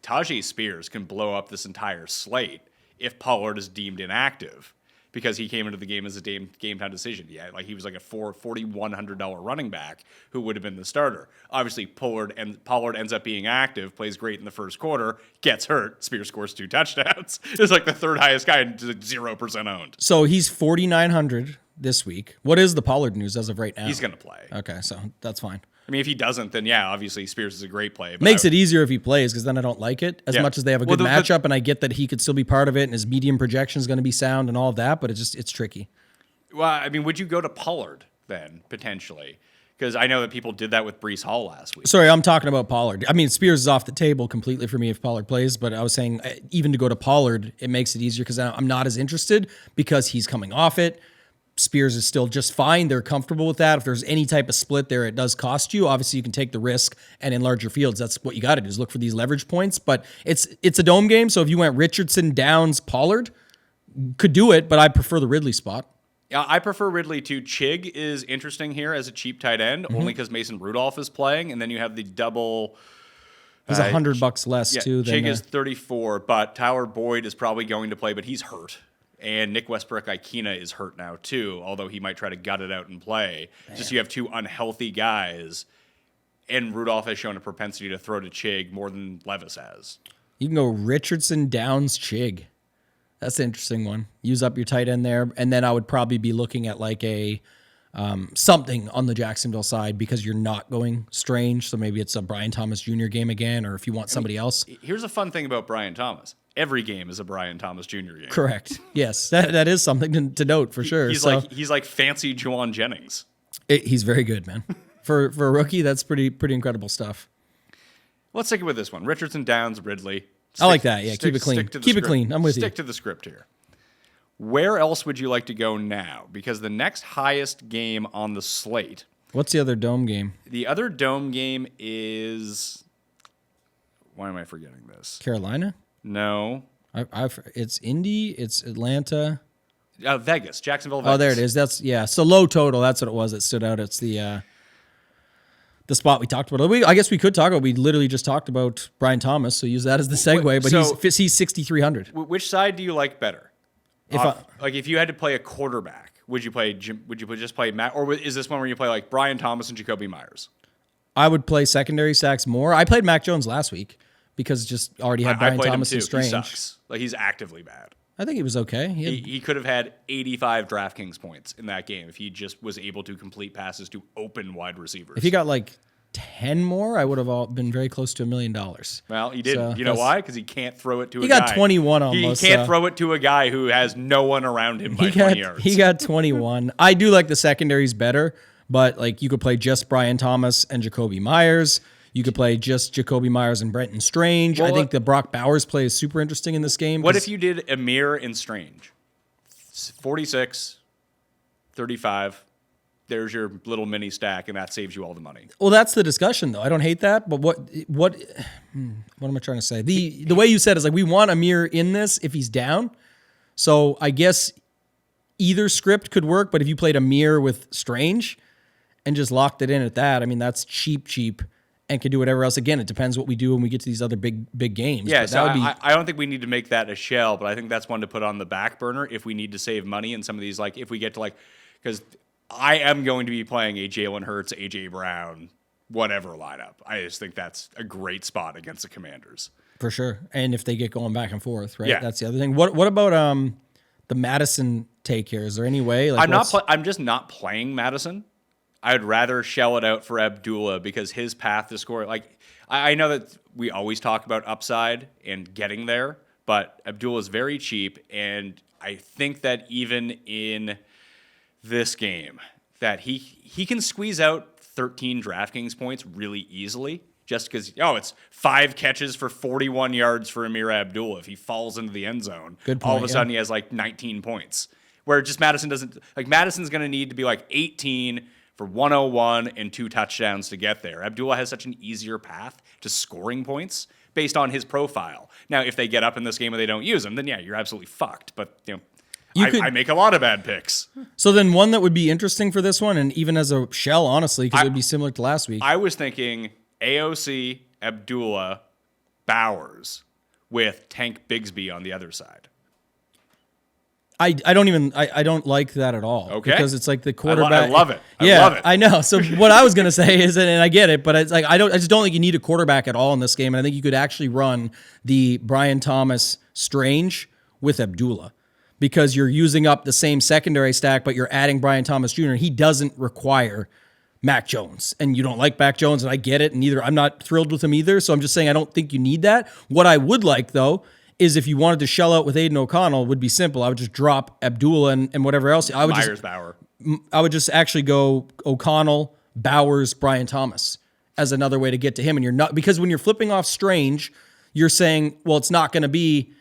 Tajay Spears can blow up this entire slate if Pollard is deemed inactive because he came into the game as a game time decision. Yeah, like he was like a $4,100 running back who would have been the starter. Obviously, Pollard ends up being active, plays great in the first quarter, gets hurt. Spears scores 2 touchdowns. It's like the third highest guy and 0% owned. So he's 4,900 this week. What is the Pollard news as of right now? He's going to play. Okay, so that's fine. I mean, if he doesn't, then yeah, obviously Spears is a great play. But Makes it easier if he plays because then I don't like it as Yeah. much as they have a Well, good the- matchup, and I get that he could still be part of it, and his medium projection is going to be sound and all of that, but it's tricky. Well, I mean, would you go to Pollard then, potentially? Because I know that people did that with Breece Hall last week. Sorry, I'm talking about Pollard. I mean, Spears is off the table completely for me if Pollard plays, but I was saying even to go to Pollard, it makes it easier because I'm not as interested because he's coming off it. Spears is still just fine. They're comfortable with that. If there's any type of split there, it does cost you. Obviously, you can take the risk, and in larger fields, that's what you got to do is look for these leverage points. But it's a dome game, so if you went Richardson, Downs, Pollard, could do it, but I prefer the Ridley spot. Yeah, I prefer Ridley too. Chig is interesting here as a cheap tight end, only because Mason Rudolph is playing, and then you have the double. He's $100 less Yeah, too. Chig Than, is 34, but Tyler Boyd is probably going to play, but he's hurt. And Nick Westbrook-Ikena is hurt now too, although he might try to gut it out and play. Just you have 2 unhealthy guys, and Rudolph has shown a propensity to throw to Chig more than Levis has. you can go Richardson, Downs, Chig. That's an interesting one. Use up your tight end there, and then I would probably be looking at like a something on the Jacksonville side because you're not going Strange. So maybe it's a Brian Thomas Jr. game again, or if you want somebody else. Here's a fun thing about Brian Thomas. Every game is a Brian Thomas Jr. game. Correct. Yes, that is something to note for sure. He's So like fancy Juwan Jennings. he's very good, man. For a rookie, that's pretty incredible stuff. Let's stick it with this one. Richardson, Downs, Ridley. I like that. Yeah, keep it clean. Stick to the Keep it script. clean. I'm with you. Stick to the script here. Where else would you like to go now? Because the next highest game on the slate, What's the other dome game? the other dome game is. Why am I forgetting this? Carolina? No. It's Indy. It's Atlanta. Vegas. Jacksonville, Vegas. Oh, there it is. That's So low total. That's what it was that stood out. It's the spot we talked about. I guess we could talk about. We literally just talked about Brian Thomas, so use that as the segue. But so- he's 6,300. Which side do you like better? If Like if you had to play a quarterback, would you just play Matt, or is this one where you play like Brian Thomas and Jacoby Myers? I would play secondary sacks more. I played Mac Jones last week because just already had I Brian played Thomas him and too. Strange. He sucks. Like he's actively bad. I think he was okay. He could have had 85 DraftKings points in that game if he just was able to complete passes to open wide receivers. If he got like 10 more, I would have all been very close to $1 million. Well, he didn't. So you know that's- why? Because he can't throw it to a He guy. got 21 almost, He can't so- throw it to a guy who has no one around him by 20 yards. He got 21. I do like the secondaries better, but like you could play just Brian Thomas and Jacoby Myers. You could play just Jacoby Myers and Brenton Strange. I Well, think the Brock Bowers play is super interesting in this game. What 'cause if you did Amir and Strange? 46, 35. There's your little mini stack, and that saves you all the money. Well, that's the discussion, though. I don't hate that, but what am I trying to say? The way you said is like we want Amir in this if he's down. So I guess either script could work, but if you played Amir with Strange and just locked it in at that, I mean that's cheap, and could do whatever else. Again, it depends what we do when we get to these other big games. Yeah, But so that would be I don't think we need to make that a shell, but I think that's one to put on the back burner if we need to save money in some of these, like if we get to because I am going to be playing a Jalen Hurts, A.J. Brown, whatever lineup. I just think that's a great spot against the Commanders. for sure. And if they get going back and forth, right? Yeah. That's the other thing. What about the Madison take here? Is there any way? Like, I'm just not playing Madison. I'd rather shell it out for Abdullah because his path to score, I know that we always talk about upside and getting there, but Abdullah is very cheap, and I think that even in this game, that he can squeeze out 13 DraftKings points really easily. Just because, it's 5 catches for 41 yards for Amir Abdullah. If he falls into the end zone, Good point, all of a sudden he has like 19 points. Where just Madison doesn't, like Madison's going to need to be like 18 for 101 and 2 touchdowns to get there. Abdullah has such an easier path to scoring points based on his profile. Now, if they get up in this game and they don't use him, then yeah, you're absolutely fucked. But, I make a lot of bad picks. So then one that would be interesting for this one, and even as a shell, honestly, because it would be similar to last week. I was thinking AOC, Abdullah, Bowers with Tank Bigsby on the other side. I don't like that at all. Okay. Because it's like the quarterback. I love it. I Yeah, love it. I know. So what I was going to say is, and I get it, but it's like I just don't think you need a quarterback at all in this game. And I think you could actually run the Brian Thomas Strange with Abdullah because you're using up the same secondary stack, but you're adding Brian Thomas Jr. He doesn't require Mac Jones, and you don't like Mac Jones, and I get it, and I'm not thrilled with him either, so I'm just saying I don't think you need that. What I would like, though, is if you wanted to shell out with Aiden O'Connell, it would be simple. I would just drop Abdullah and whatever else. I would just actually go O'Connell, Bowers, Brian Thomas as another way to get to him, and you're not, because when you're flipping off Strange, you're saying, well, it's not going to be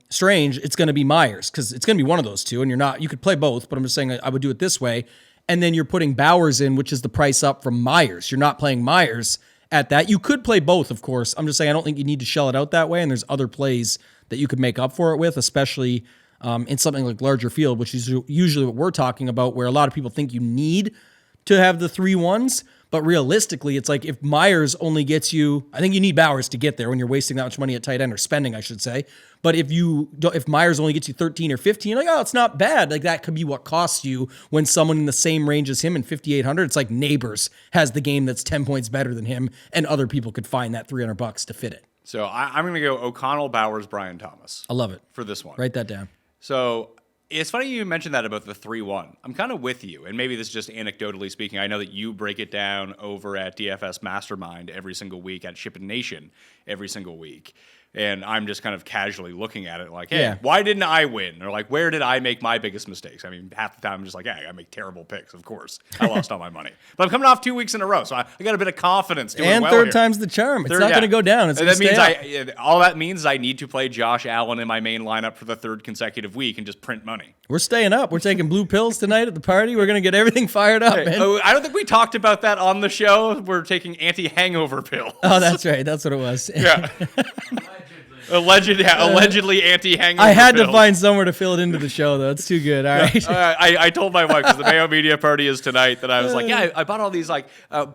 Strange, it's going to be Myers, because it's going to be one of those two, and you could play both, but I'm just saying I would do it this way. And then you're putting Bowers in, which is the price up from Myers. You're not playing Myers at that. You could play both, of course. I'm just saying I don't think you need to shell it out that way. And there's other plays that you could make up for it with, especially in something like larger field, which is usually what we're talking about, where a lot of people think you need to have the 3-1s. But realistically, it's like if Myers only gets you, I think you need Bowers to get there when you're wasting that much money at tight end, or spending, I should say. But if Myers only gets you 13 or 15, you're like, oh, it's not bad. Like that could be what costs you when someone in the same range as him in 5,800. It's like Neighbors has the game that's 10 points better than him, and other people could find that $300 to fit it. So I'm going to go O'Connell, Bowers, Brian Thomas. I love it for this one. Write that down. So it's funny you mentioned that about the 3-1. I'm kind of with you, and maybe this is just anecdotally speaking. I know that you break it down over at DFS Mastermind every single week, at Shippin' Nation every single week. And I'm just kind of casually looking at it like, hey, why didn't I win? Or like, where did I make my biggest mistakes? I mean, half the time I'm just like, I make terrible picks, of course. I lost all my money. But I'm coming off 2 weeks in a row, so I got a bit of confidence doing well third here. time's the charm. It's not going to go down. It's that means all that means is I need to play Josh Allen in my main lineup for the 3rd consecutive week and just print money. We're staying up. We're taking blue pills tonight at the party. We're going to get everything fired up, man. Oh, I don't think we talked about that on the show. We're taking anti-hangover pills. Oh, that's right. That's what it was. Yeah. Allegedly anti-hangover I had pills. to find somewhere to fill it into the show, though. It's too good. All right. I told my wife, because the Mayo Media Party is tonight, that I was like, I bought all these, like,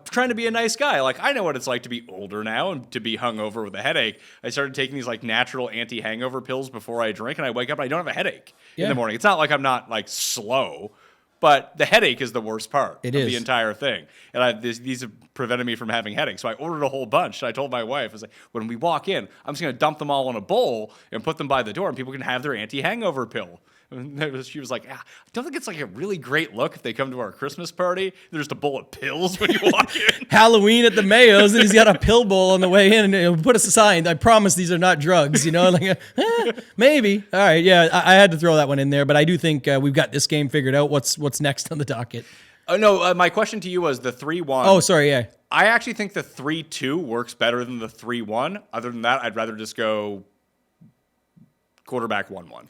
trying to be a nice guy. Like, I know what it's like to be older now and to be hungover with a headache. I started taking these, like, natural anti-hangover pills before I drink, and I wake up and I don't have a headache in the morning. It's not like I'm not, like, slow, but the headache is the worst part of the entire thing. And these have prevented me from having headaches. So I ordered a whole bunch. And I told my wife, I was like, when we walk in, I'm just going to dump them all in a bowl and put them by the door, and people can have their anti-hangover pill. And she was like, I don't think it's like a really great look if they come to our Christmas party. There's just a bowl of pills when you walk in. Halloween at the Mayos, and he's got a pill bowl on the way in, and he'll put us a sign. I promise these are not drugs, like maybe. All right, yeah, I had to throw that one in there, but I do think we've got this game figured out. What's next on the docket? Oh no, my question to you was the 3-1. Oh, sorry, yeah. I actually think the 3-2 works better than the 3-1. Other than that, I'd rather just go quarterback 1-1.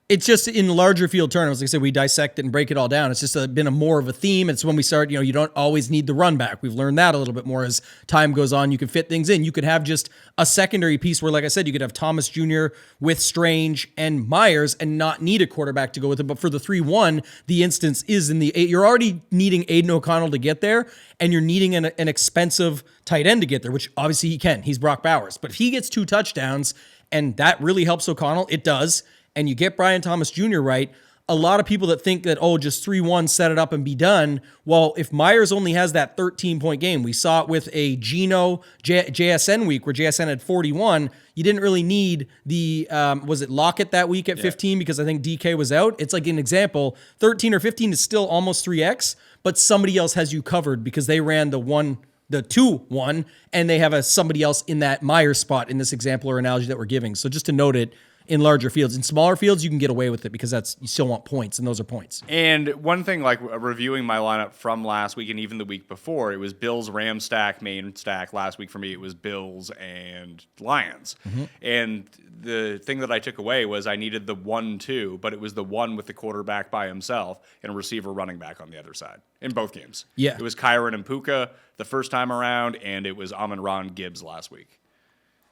It's just in larger field tournaments, like I said, we dissect it and break it all down. It's just been more of a theme. It's when we start, you don't always need the run back. We've learned that a little bit more as time goes on. You can fit things in. You could have just a secondary piece where, like I said, you could have Thomas Jr. with Strange and Myers and not need a quarterback to go with it. But for the 3-1, the instance is in the 8. You're already needing Aiden O'Connell to get there, and you're needing an expensive tight end to get there, which obviously he can. He's Brock Bowers. But if he gets 2 touchdowns, and that really helps O'Connell, it does, and you get Brian Thomas Jr. right, a lot of people that think that, just 3-1, set it up and be done. Well, if Myers only has that 13-point game, we saw it with a Geno JSN week where JSN had 41, you didn't really need the, was it Lockett that week at 15 because I think DK was out? It's like an example, 13 or 15 is still almost 3X, but somebody else has you covered because they ran the one the 2-1, and they have somebody else in that Meyer spot in this example or analogy that we're giving. So just to note it, in larger fields. In smaller fields, you can get away with it because you still want points, and those are points. And one thing, like reviewing my lineup from last week and even the week before, it was Bills, Rams stack, main stack. Last week for me, it was Bills and Lions. Mm-hmm. And the thing that I took away was I needed the 1-2, but it was the one with the quarterback by himself and a receiver running back on the other side in both games. Yeah. It was Kyron and Puka the first time around, and it was Amon-Ra Gibbs last week.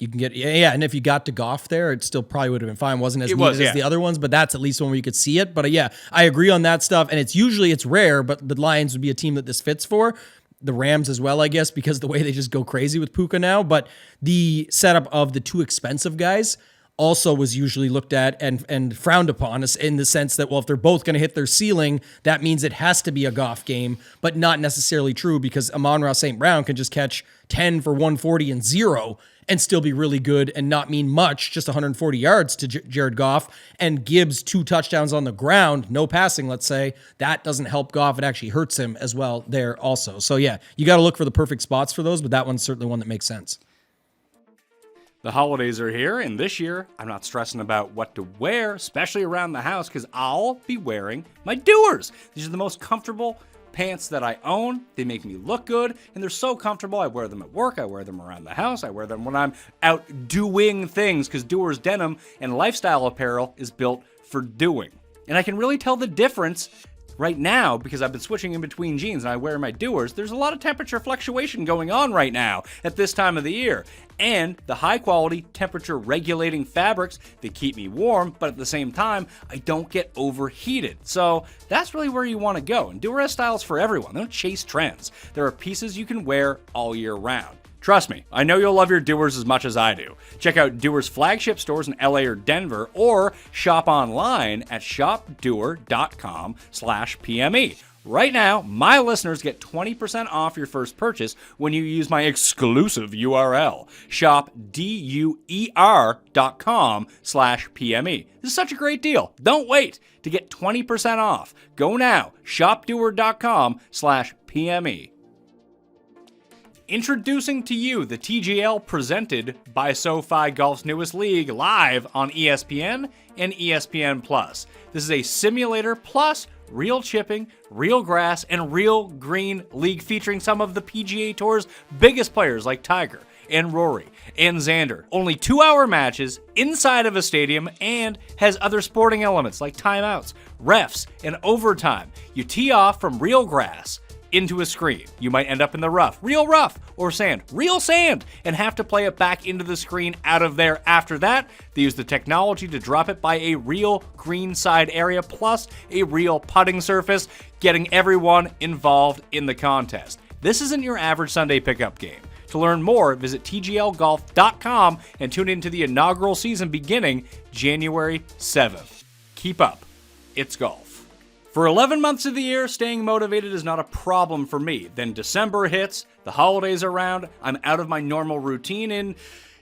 You can get, and if you got to Goff there, it still probably would have been fine. Wasn't as needed as the other ones, but that's at least one where you could see it. But I agree on that stuff. And it's rare, but the Lions would be a team that this fits for. The Rams as well, I guess, because of the way they just go crazy with Puka now. But the setup of the too expensive guys also was usually looked at and frowned upon us in the sense that, well, if they're both going to hit their ceiling, that means it has to be a Goff game, but not necessarily true because Amon-Ra St. Brown can just catch 10 for 140 and 0 and still be really good and not mean much, just 140 yards to Jared Goff, and Gibbs 2 touchdowns on the ground, no passing, let's say. That doesn't help Goff. It actually hurts him as well there also. So yeah, you got to look for the perfect spots for those, but that one's certainly one that makes sense. The holidays are here, and this year, I'm not stressing about what to wear, especially around the house, because I'll be wearing my Doers. These are the most comfortable pants that I own. They make me look good, and they're so comfortable. I wear them at work, I wear them around the house, I wear them when I'm out doing things, because Doers denim and lifestyle apparel is built for doing. And I can really tell the difference right now, because I've been switching in between jeans and I wear my Doers. There's a lot of temperature fluctuation going on right now at this time of the year. And the high quality temperature regulating fabrics, they keep me warm, but at the same time, I don't get overheated. So that's really where you want to go. And Doer has styles for everyone. They don't chase trends. There are pieces you can wear all year round. Trust me, I know you'll love your Doers as much as I do. Check out Doers flagship stores in LA or Denver, or shop online at shopdoer.com/PME. Right now, my listeners get 20% off your first purchase when you use my exclusive URL, shopdoer.com/PME. This is such a great deal. Don't wait to get 20% off. Go now, shopdoer.com/PME. Introducing to you the TGL presented by SoFi Golf's newest league, live on ESPN and ESPN+. This is a simulator plus real chipping, real grass, and real green league featuring some of the PGA Tour's biggest players like Tiger and Rory and Xander. Only 2-hour matches inside of a stadium and has other sporting elements like timeouts, refs, and overtime. You tee off from real grass into a screen. You might end up in the rough, or sand, real sand, and have to play it back into the screen out of there. After that, they use the technology to drop it by a real green side area plus a real putting surface, getting everyone involved in the contest. This isn't your average Sunday pickup game. To learn more, visit tglgolf.com and tune into the inaugural season beginning January 7th. Keep up. It's golf. For 11 months of the year, staying motivated is not a problem for me. Then December hits, the holidays are around, I'm out of my normal routine, and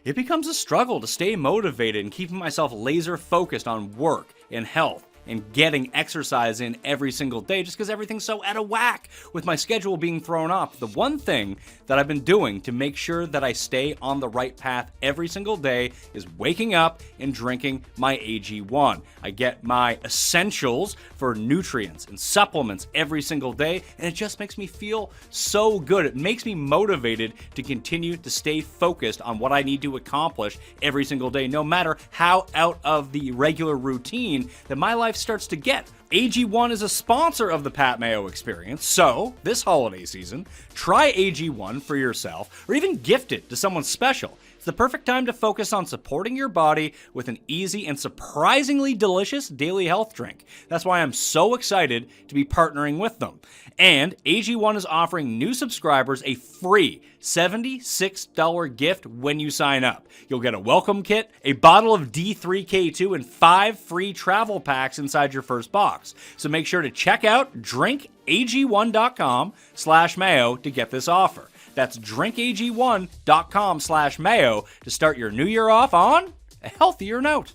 it becomes a struggle to stay motivated and keeping myself laser focused on work and health and getting exercise in every single day just because everything's so out of whack with my schedule being thrown off. The one thing that I've been doing to make sure that I stay on the right path every single day is waking up and drinking my AG1. I get my essentials for nutrients and supplements every single day, and it just makes me feel so good. It makes me motivated to continue to stay focused on what I need to accomplish every single day, no matter how out of the regular routine that my life starts to get. AG1 is a sponsor of the Pat Mayo Experience, so this holiday season, try AG1 for yourself or even gift it to someone special. It's the perfect time to focus on supporting your body with an easy and surprisingly delicious daily health drink. That's why I'm so excited to be partnering with them. And AG1 is offering new subscribers a free $76 gift when you sign up. You'll get a welcome kit, a bottle of D3K2, and 5 free travel packs inside your first box. So make sure to check out drinkag1.com/Mayo to get this offer. That's drinkag1.com/Mayo to start your new year off on a healthier note.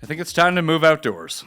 I think it's time to move outdoors.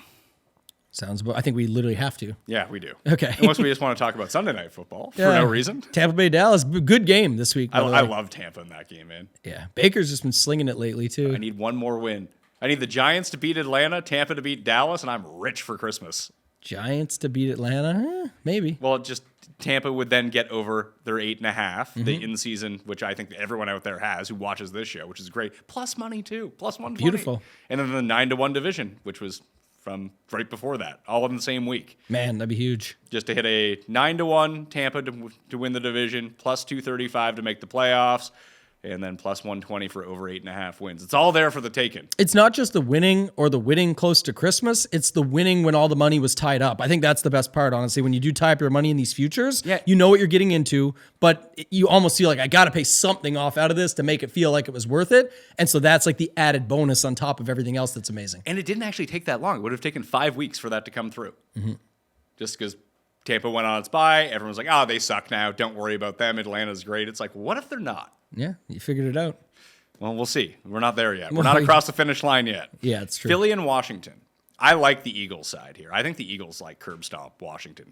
I think we literally have to. Yeah, we do. Okay. Unless we just want to talk about Sunday Night Football for Yeah. no reason. Tampa Bay Dallas, good game this week. by the I way. love Tampa in that game, man. Yeah, Baker's just been slinging it lately too. I need one more win. I need the Giants to beat Atlanta, Tampa to beat Dallas, and I'm rich for Christmas. Giants to beat Atlanta, maybe. Well, just Tampa would then get over their 8.5, the in-season, which I think everyone out there has who watches this show, which is great. Plus money too, plus 120. Beautiful. And then the 9-1 division, which was from right before that, all in the same week. Man, that'd be huge. Just to hit a 9-1 Tampa to win the division, plus 235 to make the playoffs, and then plus 120 for over 8.5 wins. It's all there for the taking. It's not just the winning or the winning close to Christmas. It's the winning when all the money was tied up. I think that's the best part, honestly. When you do tie up your money in these futures, you know what you're getting into, but you almost feel like I got to pay something off out of this to make it feel like it was worth it. And so that's like the added bonus on top of everything else that's amazing. And it didn't actually take that long. It would have taken 5 weeks for that to come through. Just because Tampa went on its bye, everyone's like, oh, they suck now. Don't worry about them. Atlanta's great. It's like, what if they're not? Yeah, you figured it out. Well, we'll see. We're not there yet. We're not across the finish line yet. Yeah, it's true. Philly and Washington. I like the Eagles side here. I think the Eagles like curb stomp Washington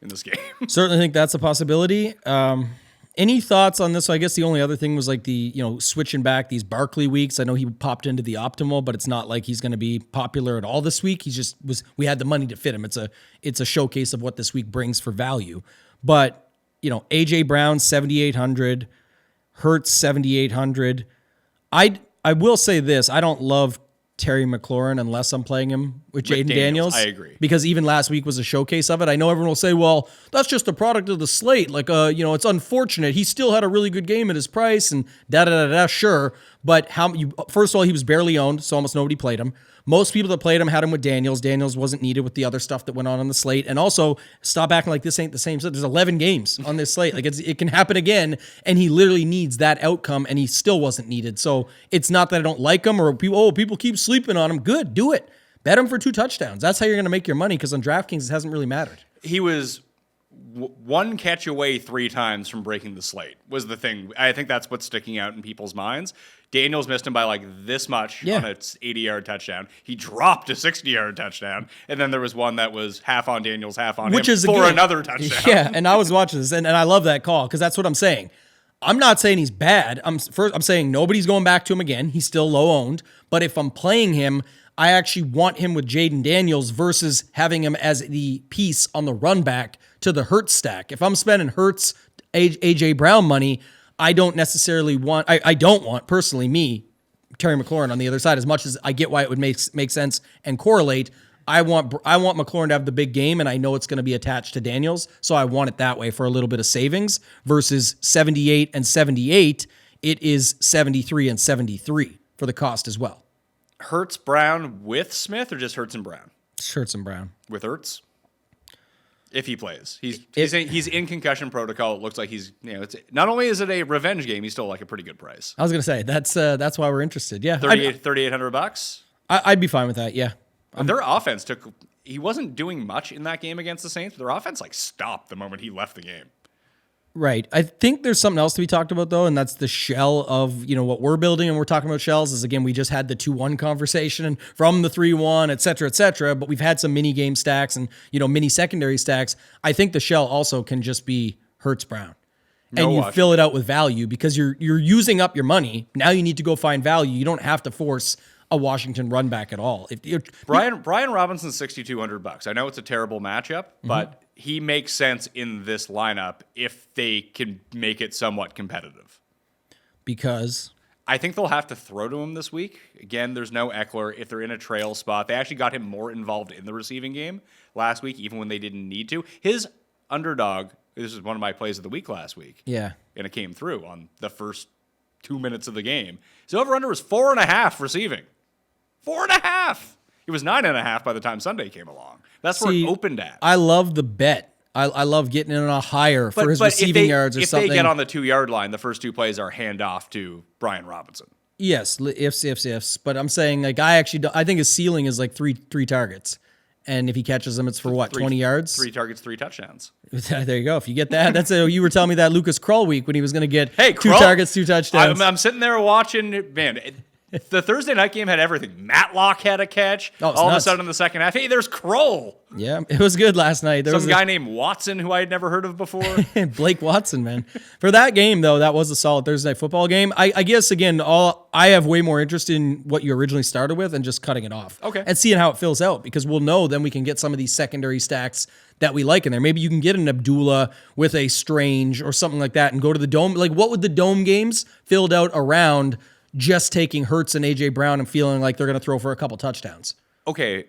in this game. Certainly think that's a possibility. Any thoughts on this? So I guess the only other thing was like the, switching back these Barkley weeks. I know he popped into the optimal, but it's not like he's going to be popular at all this week. He just we had the money to fit him. It's a showcase of what this week brings for value. But, AJ Brown, 7,800, Hurts, 7,800. I will say this. I don't love Terry McLaurin unless I'm playing him with Jaden Daniels. I agree. Because even last week was a showcase of it. I know everyone will say, well, that's just a product of the slate. Like, it's unfortunate. He still had a really good game at his price and da-da-da-da, sure. But first of all, he was barely owned, so almost nobody played him. Most people that played him had him with Daniels. Daniels wasn't needed with the other stuff that went on the slate. And also, stop acting like this ain't the same. There's 11 games on this slate. Like it can happen again, and he literally needs that outcome, and he still wasn't needed. So it's not that I don't like him or people keep sleeping on him. Good, do it. Bet him for 2 touchdowns. That's how you're going to make your money because on DraftKings, it hasn't really mattered. He was one catch away 3 times from breaking the slate was the thing. I think that's what's sticking out in people's minds. Daniels missed him by like this much on an 80-yard touchdown. He dropped a 60-yard touchdown. And then there was one that was half on Daniels, half on him for another touchdown. Yeah, and I was watching this, and I love that call because that's what I'm saying. I'm not saying he's bad. I'm saying nobody's going back to him again. He's still low owned. But if I'm playing him, I actually want him with Jaden Daniels versus having him as the piece on the run back to the Hurts stack. If I'm spending Hurts, AJ Brown money, I don't necessarily want, I don't want personally me, Terry McLaurin on the other side, as much as I get why it would make sense and correlate. I want McLaurin to have the big game, and I know it's going to be attached to Daniels, so I want it that way for a little bit of savings versus 78 and 78. It is 73 and 73 for the cost as well. Hurts Brown with Smith or just Hurts and Brown? Hurts and Brown. With Hurts? If he plays. He's in concussion protocol. It looks like he's, it's not only is it a revenge game, he's still like a pretty good price. I was going to say, that's why we're interested. Yeah. $3,800? I'd be fine with that, yeah. Their offense he wasn't doing much in that game against the Saints, but their offense stopped the moment he left the game. Right. I think there's something else to be talked about, though, and that's the shell of, what we're building, and we're talking about shells is, again, we just had the 2-1 conversation and from the 3-1, et cetera, but we've had some mini game stacks and, mini secondary stacks. I think the shell also can just be Hurts Brown. And you fill it out with value because you're using up your money. Now you need to go find value. You don't have to force a Washington run back at all. Brian Robinson's $6,200. I know it's a terrible matchup, but he makes sense in this lineup if they can make it somewhat competitive. Because I think they'll have to throw to him this week. Again, there's no Eckler. If they're in a trail spot, they actually got him more involved in the receiving game last week, even when they didn't need to. His underdog, this is one of my plays of the week last week. Yeah. And it came through on the first 2 minutes of the game. His over-under was 4.5 receiving. 4.5. It was 9.5 by the time Sunday came along. That's where it opened at. I love the bet. I love getting in on a higher for his receiving yards or something. If they get on the 2-yard line, the first 2 plays are handoff to Brian Robinson. Yes, ifs. But I'm saying, I think his ceiling is like three targets. And if he catches them, it's for what, 20 yards? 3 targets, 3 touchdowns. There you go. If you get that, you were telling me that Lucas Krull week when he was going to get 2 Krull, targets, 2 touchdowns. I'm sitting there watching, man. The Thursday night game had everything. Matlock had a catch. Oh, it's all of a nuts. sudden in the second half, hey, there's Kroll. Yeah, it was good last night. There Some was guy named Watson who I had never heard of before. Blake Watson, man. For that game, though, that was a solid Thursday night football game. I guess, again, I have way more interest in what you originally started with and just cutting it off. Okay. And seeing how it fills out, because we'll know then we can get some of these secondary stacks that we like in there. Maybe you can get an Abdullah with a Strange or something like that and go to the Dome. Like, what would the Dome games filled out around just taking Hurts and A.J. Brown and feeling like they're going to throw for a couple touchdowns? Okay,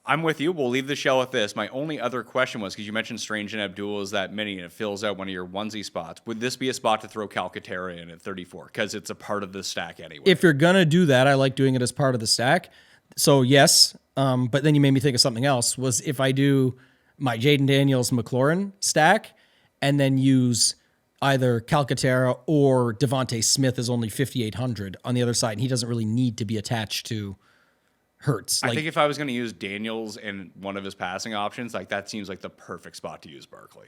I'm with you. We'll leave the show with this. My only other question was, because you mentioned Strange and Abdul is that many, and it fills out one of your onesie spots. Would this be a spot to throw Calcaterra in at 34? Because it's a part of the stack anyway. If you're going to do that, I like doing it as part of the stack. So, yes, but then you made me think of something else, was if I do my Jaden Daniels McLaurin stack and then use either Calcaterra or Devontae Smith is only 5,800 on the other side, and he doesn't really need to be attached to Hurts. I think if I was going to use Daniels in one of his passing options, like that seems like the perfect spot to use Barkley.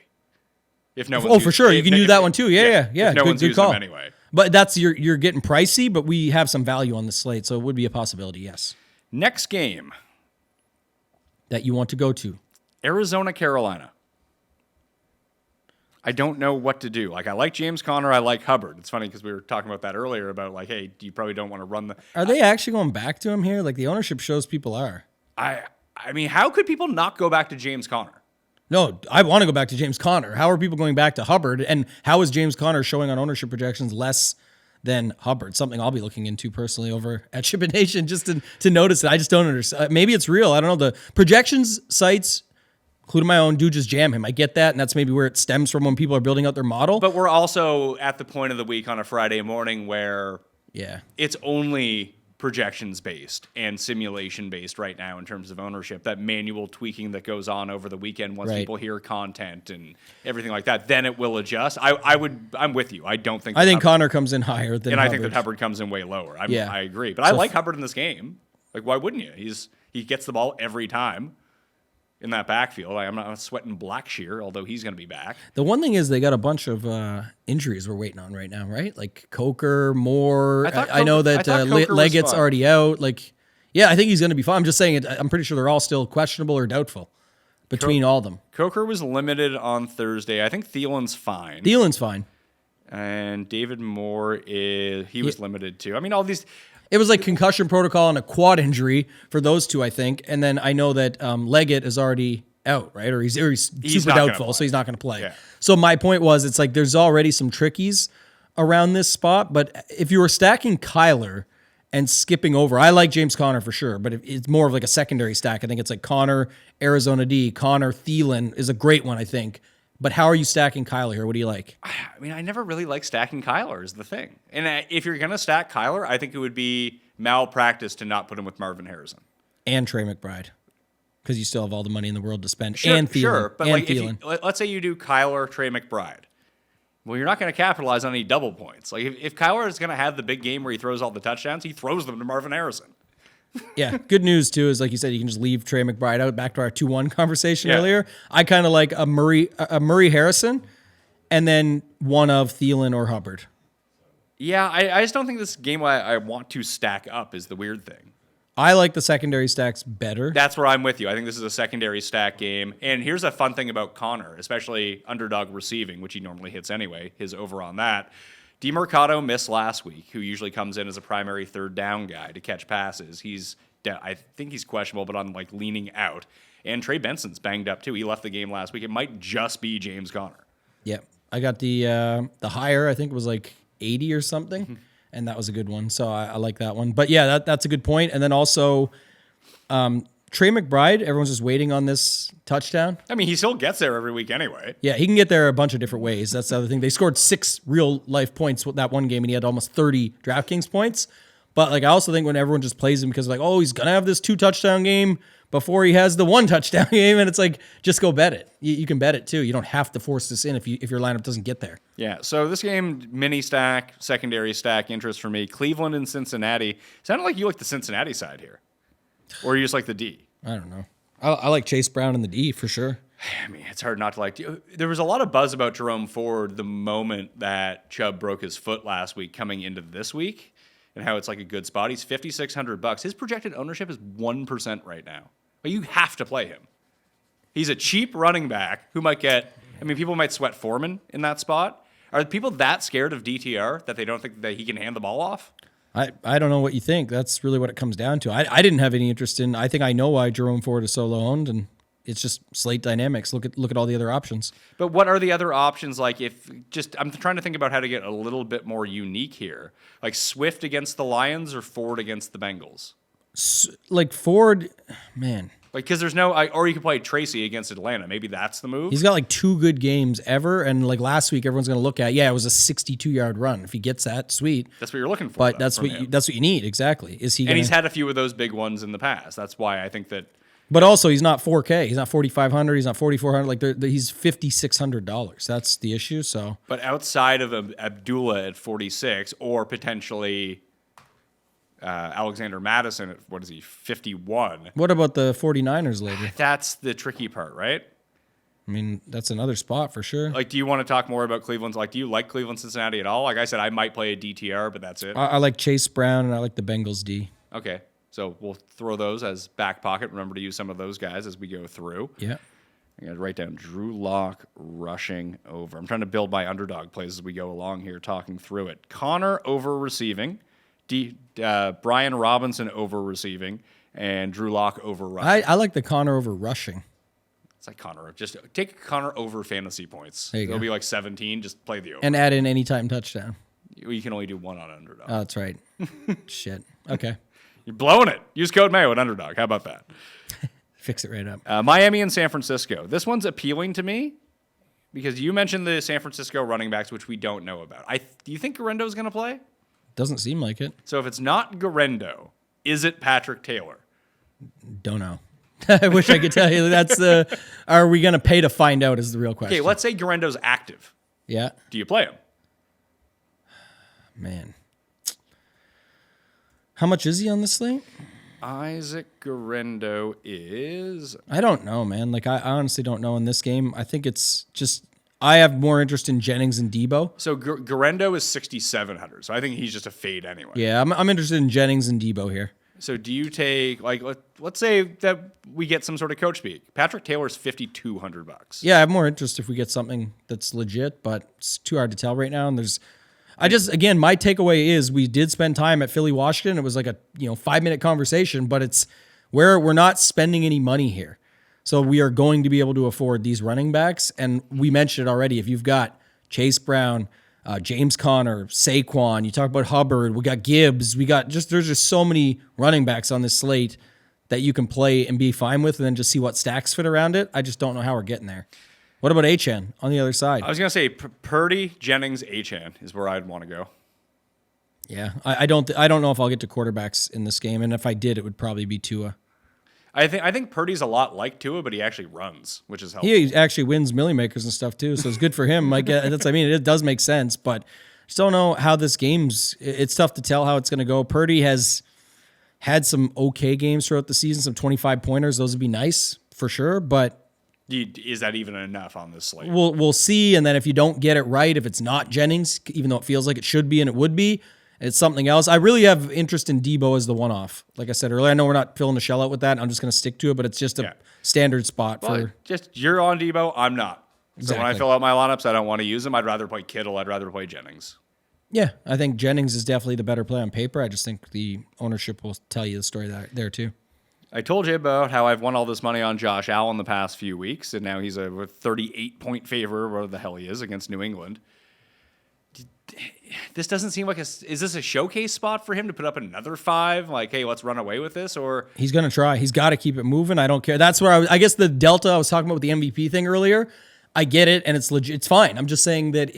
If no, for sure, you can do that one too. Yeah. If no one's good using call. him anyway. But that's you're getting pricey, but we have some value on the slate, so it would be a possibility. Yes, Next game, that you want to go to. Arizona, Carolina. I don't know what to do. Like, I like James Conner. I like Hubbard. It's funny because we were talking about that earlier about, like, hey, you probably don't want to run the... Are they actually going back to him here? Like, the ownership shows people are. I mean, how could people not go back to James Conner? No, I want to go back to James Conner. How are people going back to Hubbard? And how is James Conner showing on ownership projections less than Hubbard? Something I'll be looking into personally over at Shipping Nation just to notice it. I just don't understand. Maybe it's real. I don't know. The projections sites, including my own, do just jam him. I get that, and that's maybe where it stems from when people are building out their model. But we're also at the point of the week on a Friday morning where it's only projections based and simulation based right now in terms of ownership. That manual tweaking that goes on over the weekend once people hear content and everything like that, then it will adjust. I'm with you. I don't think. I think Connor comes in higher than. And Hubbard. I think that Hubbard comes in way lower. I agree. But I like Hubbard in this game. Like, why wouldn't you? He gets the ball every time in that backfield. I'm not sweating Blackshear, although he's going to be back. The one thing is they got a bunch of injuries we're waiting on right now, right? Like Coker, Moore. I know that Leggett's already out. Like, yeah, I think he's going to be fine. I'm just saying I'm pretty sure they're all still questionable or doubtful between all of them. Coker was limited on Thursday. I think Thielen's fine. Thielen's fine. And David Moore was limited too. I mean, all these... It was like concussion protocol and a quad injury for those two, I think. And then I know that Leggett is already out, right? Or he's super doubtful, so he's not going to play. Yeah. So my point was, it's like there's already some trickies around this spot. But if you were stacking Kyler and skipping over, I like James Conner for sure, but it's more of like a secondary stack. I think it's like Conner, Arizona D, Conner, Thielen is a great one, I think. But how are you stacking Kyler here? What do you like? I mean, I never really like stacking Kyler is the thing. And if you're going to stack Kyler, I think it would be malpractice to not put him with Marvin Harrison. And Trey McBride. Because you still have all the money in the world to spend. Sure, and Thielen. Sure, but and like Thielen. let's say you do Kyler, Trey McBride. Well, you're not going to capitalize on any double points. Like if Kyler is going to have the big game where he throws all the touchdowns, he throws them to Marvin Harrison. Yeah, good news too is like you said, you can just leave Trey McBride out. Back to our 2-1 conversation earlier. I kind of like a Murray Harrison, and then one of Thielen or Hubbard. Yeah, I just don't think this game I want to stack up is the weird thing. I like the secondary stacks better. That's where I'm with you. I think this is a secondary stack game. And here's a fun thing about Connor, especially underdog receiving, which he normally hits anyway, his over on that. DeMercado missed last week, who usually comes in as a primary third down guy to catch passes. I think he's questionable, but on like leaning out. And Trey Benson's banged up too. He left the game last week. It might just be James Conner. Yeah, I got the higher. I think it was like 80 or something, and that was a good one. So I like that one. But yeah, that's a good point. And then also, Trey McBride. Everyone's just waiting on this touchdown. I mean, he still gets there every week anyway. Yeah, he can get there a bunch of different ways. That's the other thing. They scored 6 real life points with that one game, and he had almost 30 DraftKings points. But like, I also think when everyone just plays him because like, oh, he's gonna have this 2 touchdown game before he has the 1 touchdown game, and it's like, just go bet it. You can bet it too. You don't have to force this in if your lineup doesn't get there. Yeah. So this game, mini stack, secondary stack, interest for me. Cleveland and Cincinnati. Sounded like you like the Cincinnati side here, or you just like the D. I don't know. I like Chase Brown in the D for sure. I mean, it's hard not to like. There was a lot of buzz about Jerome Ford the moment that Chubb broke his foot last week coming into this week. and how it's like a good spot. He's $5,600. His projected ownership is 1% right now. But you have to play him. He's a cheap running back who might get. I mean, people might sweat Foreman in that spot. Are people that scared of DTR that they don't think that he can hand the ball off? I don't know what you think. That's really what it comes down to. I didn't have any interest in. I think I know why Jerome Ford is so low owned, and it's just slate dynamics. Look at all the other options. But what are the other options? Like, I'm trying to think about how to get a little bit more unique here. Like Swift against the Lions or Ford against the Bengals. Like Ford, man. Like, because there's no, or you could play Tracy against Atlanta. Maybe that's the move. He's got like 2 good games ever, and like last week, everyone's going to look at, it was a 62-yard run. If he gets that, sweet. That's what you're looking for. But that's what you need exactly. Is he? And he's had a few of those big ones in the past. That's why I think that. But also, he's not 4K. He's not 4,500. He's not 4,400. Like he's $5,600. That's the issue. So. But outside of Abdullah at 46, or potentially Alexander Madison at, 51. What about the 49ers later? That's the tricky part, right? I mean, that's another spot for sure. Like, do you want to talk more about Cleveland's? Like, do you like Cleveland Cincinnati at all? Like I said, I might play a DTR, but that's it. I like Chase Brown, and I like the Bengals D. Okay, so we'll throw those as back pocket. Remember to use some of those guys as we go through. Yeah. I got to write down Drew Lock rushing over. I'm trying to build my underdog plays as we go along here, talking through it. Connor over receiving. Brian Robinson over receiving, and Drew Lock over rushing. I like the Connor over rushing. It's like Connor. Just take Connor over fantasy points. There you It'll go. be like 17. Just play the over. And add in anytime touchdown. You can only do one on underdog. Oh, that's right. Shit. Okay. You're blowing it. Use code Mayo at underdog. How about that? Fix it right up. Miami and San Francisco. This one's appealing to me because you mentioned the San Francisco running backs, which we don't know about. Do you think Garendo's going to play? Doesn't seem like it. So if it's not Garendo, is it Patrick Taylor? Don't know. I wish I could tell you. That's the. Are we going to pay to find out? Is the real question. Okay, let's say Garendo's active. Yeah. Do you play him? Man. How much is he on the slate? Isaac Garendo is. I don't know, man. Like I honestly don't know in this game. I think it's just. I have more interest in Jennings and Debo. So Garendo is 6,700. So I think he's just a fade anyway. Yeah, I'm interested in Jennings and Debo here. So do you take let's say that we get some sort of coach speak. Patrick Taylor's $5,200. Yeah, I have more interest if we get something that's legit, but it's too hard to tell right now. And again, my takeaway is we did spend time at Philly, Washington. It was like a 5-minute conversation, but it's where we're not spending any money here. So we are going to be able to afford these running backs. And we mentioned it already. If you've got Chase Brown, James Conner, Saquon, you talk about Hubbard, we got Gibbs, there's just so many running backs on this slate that you can play and be fine with and then just see what stacks fit around it. I just don't know how we're getting there. What about Achane on the other side? I was going to say Purdy, Jennings, Achane is where I'd want to go. Yeah, I don't know if I'll get to quarterbacks in this game. And if I did, it would probably be Tua. I think Purdy's a lot like Tua, but he actually runs, which is helpful. He actually wins Millie Makers and stuff too, so it's good for him. It does make sense, but I just don't know how this game's. It's tough to tell how it's going to go. Purdy has had some okay games throughout the season, some 25-pointers. Those would be nice for sure, but is that even enough on this slate? We'll see. And then if you don't get it right, if it's not Jennings, even though it feels like it should be and it would be, it's something else. I really have interest in Debo as the one-off. Like I said earlier, I know we're not filling the shell out with that. I'm just going to stick to it, but it's just a standard spot for. Just you're on Debo, I'm not. Exactly. So when I fill out my lineups, I don't want to use them. I'd rather play Kittle. I'd rather play Jennings. Yeah, I think Jennings is definitely the better play on paper. I just think the ownership will tell you the story there too. I told you about how I've won all this money on Josh Allen the past few weeks, and now he's a 38-point favor, where the hell he is, against New England. This doesn't seem like is this a showcase spot for him to put up another 5? Like, hey, let's run away with this? Or he's going to try. He's got to keep it moving. I don't care. That's where I guess the delta I was talking about with the MVP thing earlier, I get it, and it's legit. It's fine. I'm just saying that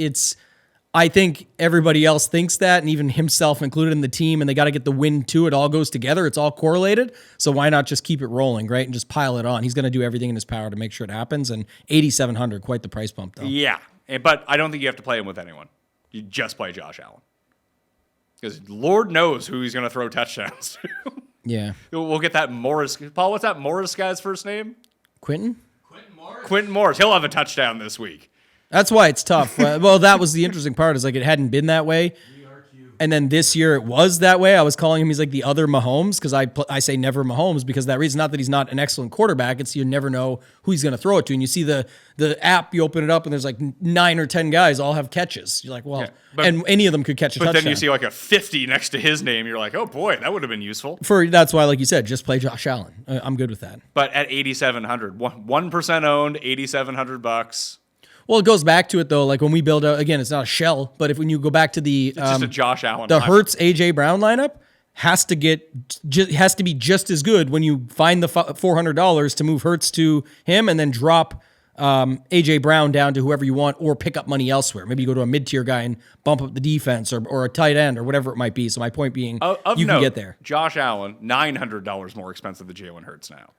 I think everybody else thinks that, and even himself included in the team, and they got to get the win too. It all goes together. It's all correlated. So why not just keep it rolling, right, and just pile it on? He's going to do everything in his power to make sure it happens, and 8,700, quite the price bump, though. Yeah, but I don't think you have to play him with anyone. You just play Josh Allen. Because Lord knows who he's going to throw touchdowns to. Yeah. We'll get that Morris. Paul, what's that Morris guy's first name? Quentin Morris. Quentin Morris. He'll have a touchdown this week. That's why it's tough. Well, that was the interesting part, is like it hadn't been that way. And then this year it was that way. I was calling him, he's like the other Mahomes, because I say never Mahomes because of that reason. Not that he's not an excellent quarterback. It's you never know who he's going to throw it to. And you see the app, you open it up and there's like 9 or 10 guys all have catches. You're like, well, and any of them could catch a touchdown. But then you see like a 50 next to his name. You're like, oh boy, that would have been useful. That's why, like you said, just play Josh Allen. I'm good with that. But at 8,700, 1% owned, $8,700. Well, it goes back to it though. Like when we build again, it's not a shell, but when you go back to the It's just a Josh Allen. the Hurts AJ Brown lineup has to be just as good when you find the $400 to move Hurts to him and then drop AJ Brown down to whoever you want or pick up money elsewhere. Maybe you go to a mid-tier guy and bump up the defense or a tight end or whatever it might be. So my point being, you can get there. Josh Allen, $900 more expensive than Jalen Hurts now.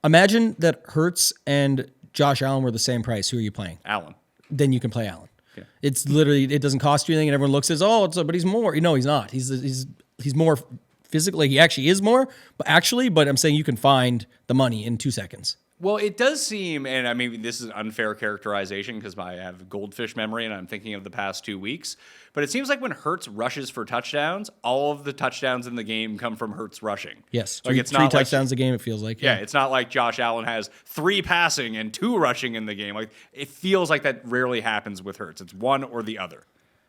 Imagine that Hurts and Josh Allen were the same price. Who are you playing? Allen. Then you can play Allen. Yeah. It's literally, it doesn't cost you anything, and everyone looks at but he's more. No, he's not. He's more physically. He actually is more, but I'm saying you can find the money in 2 seconds. Well, it does seem, and I mean, this is an unfair characterization because I have goldfish memory and I'm thinking of the past 2 weeks, but it seems like when Hurts rushes for touchdowns, all of the touchdowns in the game come from Hurts rushing. Yes, like it's three touchdowns a game, it feels like. Yeah, it's not like Josh Allen has 3 passing and 2 rushing in the game. Like it feels like that rarely happens with Hurts. It's one or the other.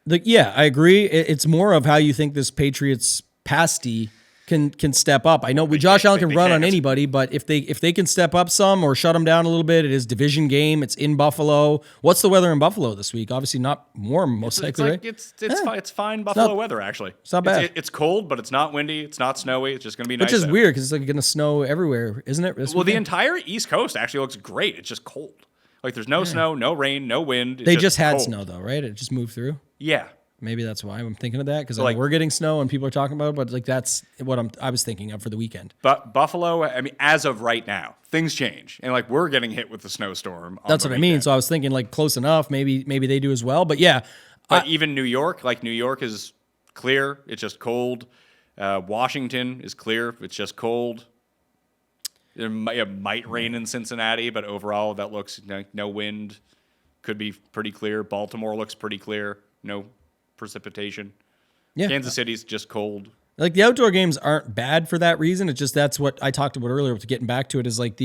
Yeah, I agree. It's more of how you think this Patriots pasty can step up. I know Josh Allen can run on anybody, but if they can step up some or shut him down a little bit, it is division game. It's in Buffalo. What's the weather in Buffalo this week? Obviously not warm, most likely. It's fine Buffalo weather actually. It's not bad. It's cold, but it's not windy. It's not snowy. It's just going to be nice. Which is weird because it's like going to snow everywhere, isn't it? Well, the entire East Coast actually looks great. It's just cold. Like there's no snow, no rain, no wind. They just had snow though, right? It just moved through. Yeah. Maybe that's why I'm thinking of that because we're getting snow and people are talking about it, but like that's what I was thinking of for the weekend. But Buffalo, I mean, as of right now, things change, and like we're getting hit with the snowstorm. That's what I mean. So I was thinking like close enough. Maybe they do as well. But yeah, but even New York, like New York is clear. It's just cold. Washington is clear. It's just cold. It might rain in Cincinnati, but overall that looks no wind. Could be pretty clear. Baltimore looks pretty clear. No precipitation. Yeah. Kansas City's just cold. Like the outdoor games aren't bad for that reason. It's just that's what I talked about earlier with getting back to it is like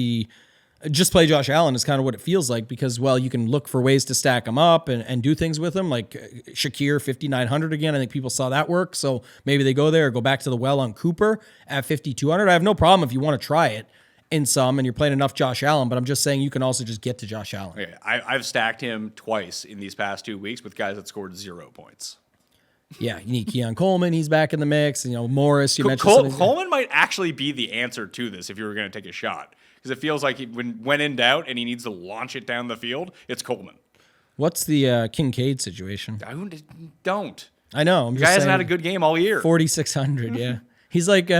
just play Josh Allen is kind of what it feels like because, well, you can look for ways to stack him up and do things with him like Shakir 5,900 again. I think people saw that work. So maybe they go there or go back to the well on Cooper at 5,200. I have no problem if you want to try it in some and you're playing enough Josh Allen, but I'm just saying you can also just get to Josh Allen. Yeah, I've stacked him twice in these past 2 weeks with guys that scored 0 points. Yeah, you need Keon Coleman. He's back in the mix. Morris, you mentioned. Coleman might actually be the answer to this if you were going to take a shot. Because it feels like when in doubt and he needs to launch it down the field, it's Coleman. What's the Kincaid situation? Don't. I know. The guy hasn't had a good game all year. 4,600, yeah. He's like,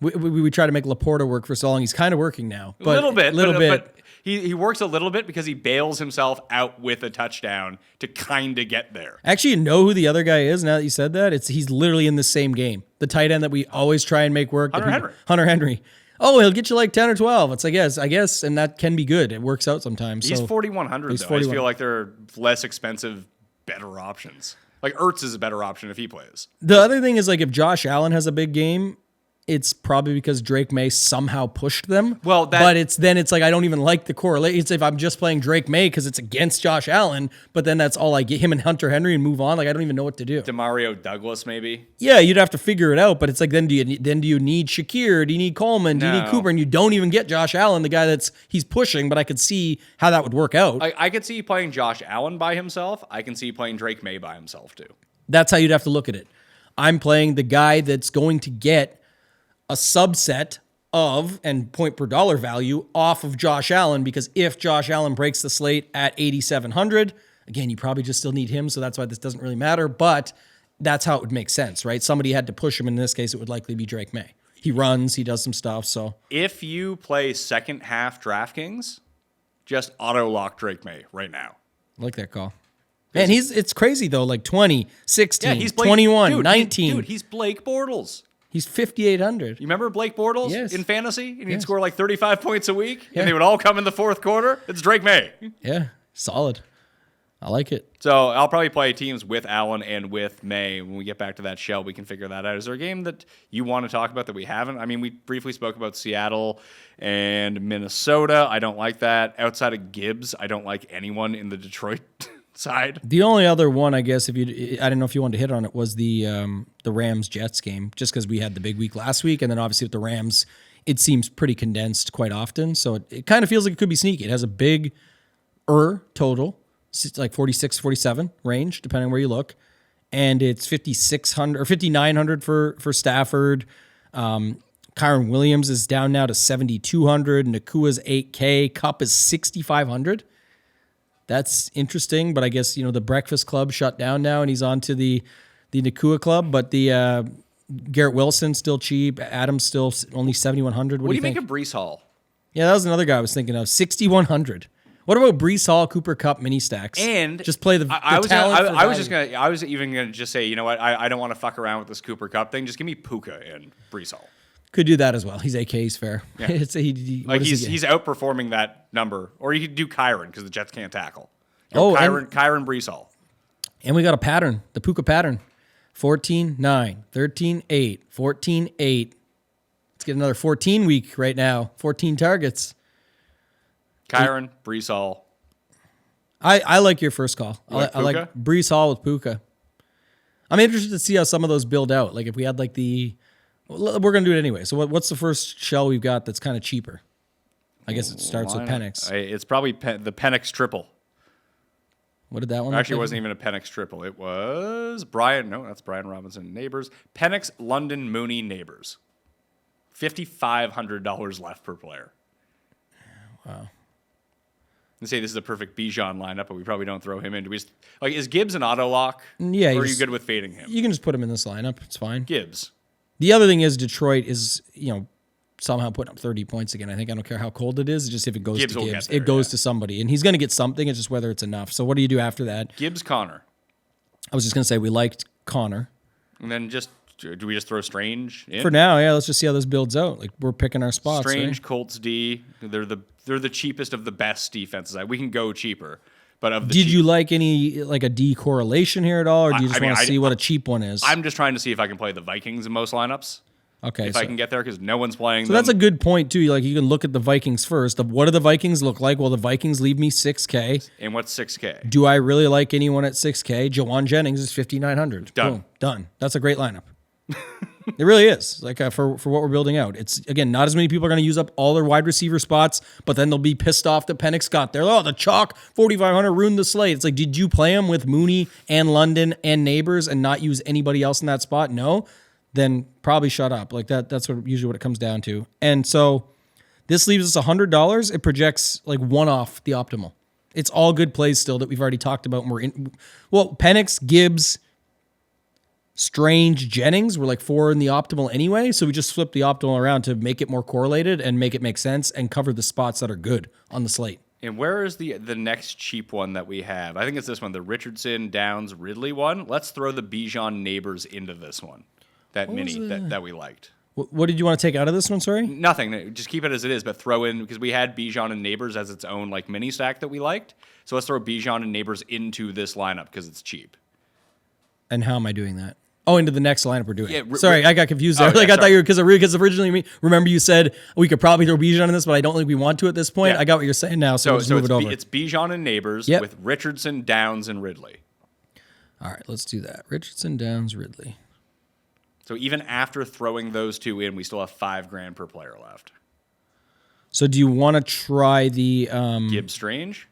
we try to make Laporta work for so long. He's kind of working now. But a little bit. But he works a little bit because he bails himself out with a touchdown to kind of get there. Actually, you know who the other guy is now that you said that? He's literally in the same game. The tight end that we always try and make work. Hunter Henry. Oh, he'll get you like 10 or 12. It's I guess, and that can be good. It works out sometimes. He's 4,100 though. I just feel like there are less expensive, better options. Like Ertz is a better option if he plays. The other thing is like if Josh Allen has a big game, it's probably because Drake May somehow pushed them. Well, but it's like I don't even like the correlation. It's if I'm just playing Drake May because it's against Josh Allen, but then that's all I get him and Hunter Henry and move on. Like I don't even know what to do. Demario Douglas maybe. Yeah, you'd have to figure it out. But it's like then do you need Shakir? Do you need Coleman? Do you need Cooper? And you don't even get Josh Allen, the guy he's pushing. But I could see how that would work out. I could see playing Josh Allen by himself. I can see playing Drake May by himself too. That's how you'd have to look at it. I'm playing the guy that's going to get a subset of and point per dollar value off of Josh Allen because if Josh Allen breaks the slate at 8,700, again, you probably just still need him, so that's why this doesn't really matter, but that's how it would make sense, right? Somebody had to push him. In this case, it would likely be Drake May. He runs, he does some stuff, so. If you play second half DraftKings, just auto-lock Drake May right now. I like that call. Man, it's crazy, though, like 20, 16, 21, 19. He's Blake Bortles. He's 5,800. You remember Blake Bortles in fantasy? And he'd score like 35 points a week, yeah. and they would all come in the fourth quarter. It's Drake May. Yeah, solid. I like it. So I'll probably play teams with Allen and with May. When we get back to that shell, we can figure that out. Is there a game that you want to talk about that we haven't? I mean, we briefly spoke about Seattle and Minnesota. I don't like that. Outside of Gibbs, I don't like anyone in the Detroit side. The only other one, I guess, I don't know if you wanted to hit on it, was the Rams-Jets game, just because we had the big week last week, and then obviously with the Rams, it seems pretty condensed quite often, so it kind of feels like it could be sneaky. It has a big total. It's like 46, 47 range, depending on where you look. And it's 5,600 or 5,900 for Stafford. Kyron Williams is down now to 7,200. Nakua's 8K. Kupp is 6,500. That's interesting, but I guess, the Breakfast Club shut down now, and he's on to the Nakua Club. But the Garrett Wilson still cheap. Adams still only 7,100. What do you think? Make of Breece Hall? Yeah, that was another guy I was thinking of. 6,100. What about Breece Hall, Cooper Kupp, mini stacks? And just play the talent. I was even gonna just say, you know what? I don't want to fuck around with this Cooper Kupp thing. Just give me Puka and Breece Hall. Could do that as well. He's AK, he's fair. Yeah. He's outperforming that number. Or you could do Kyron because the Jets can't tackle. Kyron Breece Hall. And we got a pattern, the Puka pattern. 14-9, 13-8, 14-8. Let's get another 14 week right now. 14 targets. Kyron, Breece Hall. I like your first call. Like I like Breece Hall with Puka. I'm interested to see how some of those build out. Like if we had like we're going to do it anyway. So what's the first shell we've got that's kind of cheaper? I guess it starts with Penix. It's probably the Penix triple. What did that one Actually, it wasn't even a Penix triple. It was Brian. No, that's Brian Robinson. Neighbors. Penix, London, Mooney, Neighbors. $5,500 left per player. Wow. And say this is a perfect Bijan lineup, but we probably don't throw him in. Is Gibbs an auto lock? Yeah. Or are you good with fading him? You can just put him in this lineup. It's fine. Gibbs. The other thing is Detroit is, somehow putting up 30 points again. I think I don't care how cold it is. It's just if it goes to Gibbs, it goes to somebody. And he's going to get something. It's just whether it's enough. So what do you do after that? Gibbs, Connor. I was just going to say we liked Connor. And then do we just throw Strange in? For now, yeah. Let's just see how this builds out. Like we're picking our spots. Strange, right? Colts D. They're the cheapest of the best defenses. We can go cheaper. But did you like any a D correlation here at all, or do you just want to see what a cheap one is? I'm just trying to see if I can play the Vikings in most lineups. Okay, if I can get there, because no one's playing. So that's a good point too. Like you can look at the Vikings first. What do the Vikings look like? Well, the Vikings leave me 6K. And what's 6K? Do I really like anyone at 6K? Jawan Jennings is 5,900. Done. Boom, done. That's a great lineup. It really is. Like for what we're building out. It's again not as many people are going to use up all their wide receiver spots, but then they'll be pissed off that Penix got there. Oh, the chalk 4,500 ruined the slate. It's like, did you play him with Mooney and London and Neighbors and not use anybody else in that spot? No. Then probably shut up. Like that's usually what it comes down to. And so this leaves us $100. It projects like one off the optimal. It's all good plays still that we've already talked about. And we're in. Well, Penix, Gibbs, Strange, Jennings were like 4 in the optimal anyway. So we just flipped the optimal around to make it more correlated and make it make sense and cover the spots that are good on the slate. And where is the next cheap one that we have? I think it's this one, the Richardson, Downs, Ridley one. Let's throw the Bijan Neighbors into this one. That that we liked. What did you want to take out of this one, sorry? Nothing. Just keep it as it is, but throw in, because we had Bijan and Neighbors as its own like mini stack that we liked. So let's throw Bijan and Neighbors into this lineup because it's cheap. And how am I doing that? Oh, into the next lineup we're doing. Yeah, sorry, I got confused there. Oh, I thought you were, because originally, remember you said we could probably throw Bijan in this, but I don't think we want to at this point. Yeah. I got what you're saying now, so let's move it over. It's Bijan and Neighbors with Richardson, Downs, and Ridley. All right, let's do that. Richardson, Downs, Ridley. So even after throwing those two in, we still have $5,000 per player left. So do you want to try the Gibbs Strange?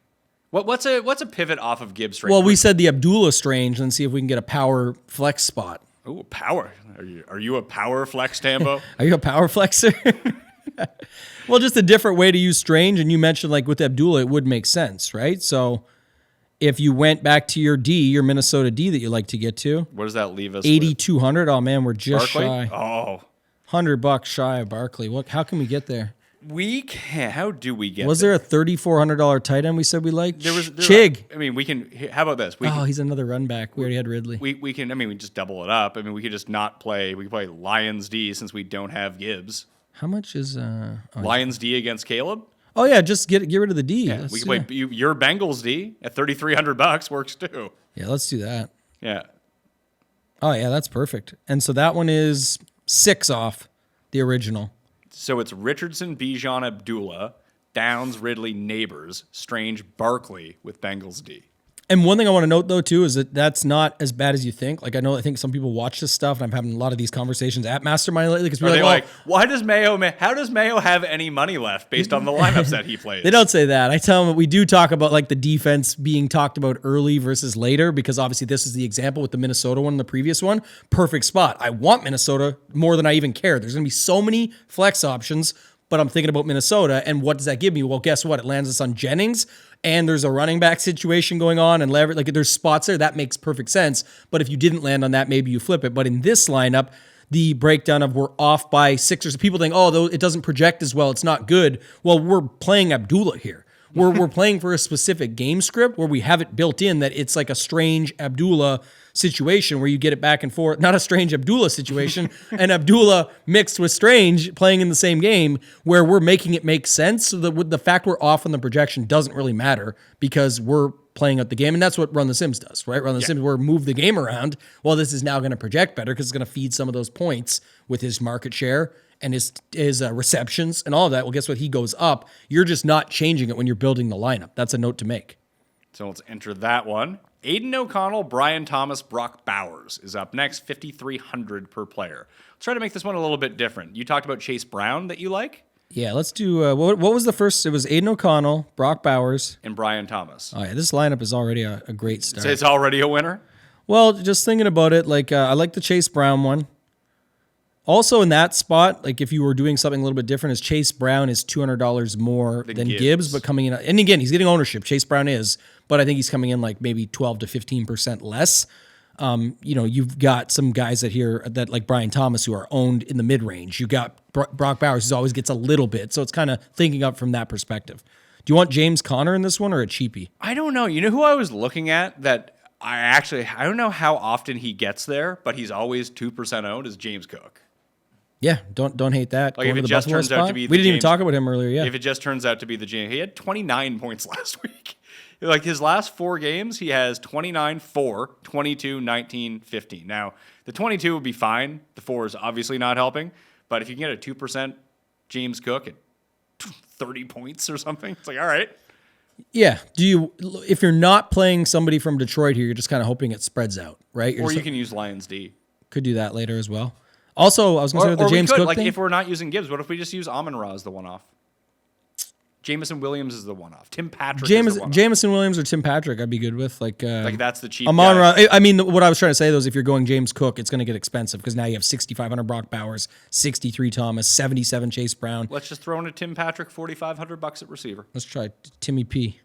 What's a pivot off of Gibbs Strange? Well, we said the Abdullah Strange, and see if we can get a power flex spot. Oh, power! Are you a power flex, Tambo? Are you a power flexer? Well, just a different way to use Strange, and you mentioned like with Abdullah, it would make sense, right? So if you went back to your Minnesota D that you like to get to, what does that leave us? 8,200. Oh man, we're just Barkley? shy. Oh, $100 shy of Barkley. How can we get there? We can. How do we get? Was there a $3,400 tight end we said we liked? There was Chig. I mean, we can. How about this? He's another run back. We already had Ridley. We can. I mean, we just double it up. I mean, we could just not play. We can play Lions D since we don't have Gibbs. How much is Lions D against Caleb? Oh yeah, just get rid of the D. Yeah, we can play your Bengals D at $3,300 works too. Yeah, let's do that. Yeah. Oh yeah, that's perfect. And so that one is 6 off the original. So it's Richardson, Bijan, Abdullah, Downs, Ridley, Neighbors, Strange, Barkley with Bengals D. And one thing I want to note though too is that that's not as bad as you think. Like I think some people watch this stuff, and I'm having a lot of these conversations at Mastermind lately because people are like, why does how does Mayo have any money left based on the lineups that he plays? They don't say that. I tell them we do talk about like the defense being talked about early versus later, because obviously this is the example with the Minnesota one, the previous one. Perfect spot. I want Minnesota more than I even care. There's going to be so many flex options, but I'm thinking about Minnesota, and what does that give me? Well, guess what? It lands us on Jennings, and there's a running back situation going on, and leverage. Like there's spots there that makes perfect sense. But if you didn't land on that, maybe you flip it. But in this lineup, the breakdown of we're off by 6 or so, people think, oh, though it doesn't project as well, it's not good. Well, we're playing Abdullah here. We're playing for a specific game script where we have it built in that it's like a strange Abdullah situation where you get it back and forth. Not a strange Abdullah situation, and Abdullah mixed with Strange playing in the same game where we're making it make sense. So the fact we're off on the projection doesn't really matter because we're playing out the game. And that's what Run the Sims does, right? Run the Sims, where move the game around. Well, this is now going to project better because it's going to feed some of those points with his market share and his receptions and all of that. Well, guess what? He goes up. You're just not changing it when you're building the lineup. That's a note to make. So let's enter that one. Aiden O'Connell, Brian Thomas, Brock Bowers is up next, $5,300 per player. Let's try to make this one a little bit different. You talked about Chase Brown that you like? Yeah, let's do, what was the first? It was Aiden O'Connell, Brock Bowers. And Brian Thomas. Oh yeah, this lineup is already a great start. So it's already a winner? Well, just thinking about it, like I like the Chase Brown one. Also in that spot, like if you were doing something a little bit different, is Chase Brown is $200 more than Gibbs, but coming in, and again, he's getting ownership. Chase Brown is, but I think he's coming in like maybe 12 to 15% less. You've got some guys that like Brian Thomas who are owned in the mid range. You got Brock Bowers who always gets a little bit, so it's kind of thinking up from that perspective. Do you want James Conner in this one or a cheapie? I don't know. You know who I was looking at that I don't know how often he gets there, but he's always 2% owned is James Cook. Yeah, don't hate that. Like if it just turns out to be we didn't even talk about him earlier. Yeah, if it just turns out to be the James, he had 29 points last week. Like his last 4 games, he has 29, 4, 22, 19, 15. Now the 22 would be fine. The 4 is obviously not helping, but if you can get a 2% James Cook at 30 points or something, it's like all right. Yeah. If you're not playing somebody from Detroit here, you're just kind of hoping it spreads out, right? Or you can use Lions D. Could do that later as well. Also, I was going to say the James Cook thing. If we're not using Gibbs, what if we just use Amon-Ra as the one-off? Jameson Williams is the one-off. Tim Patrick is the one-off. Jameson Williams or Tim Patrick I'd be good with. Like that's the cheap Amon-Ra. guy. I mean, what I was trying to say, though, is if you're going James Cook, it's going to get expensive because now you have 6,500 Brock Bowers, 63 Thomas, 77 Chase Brown. Let's just throw in a Tim Patrick, $4,500 at receiver. Let's try Timmy P.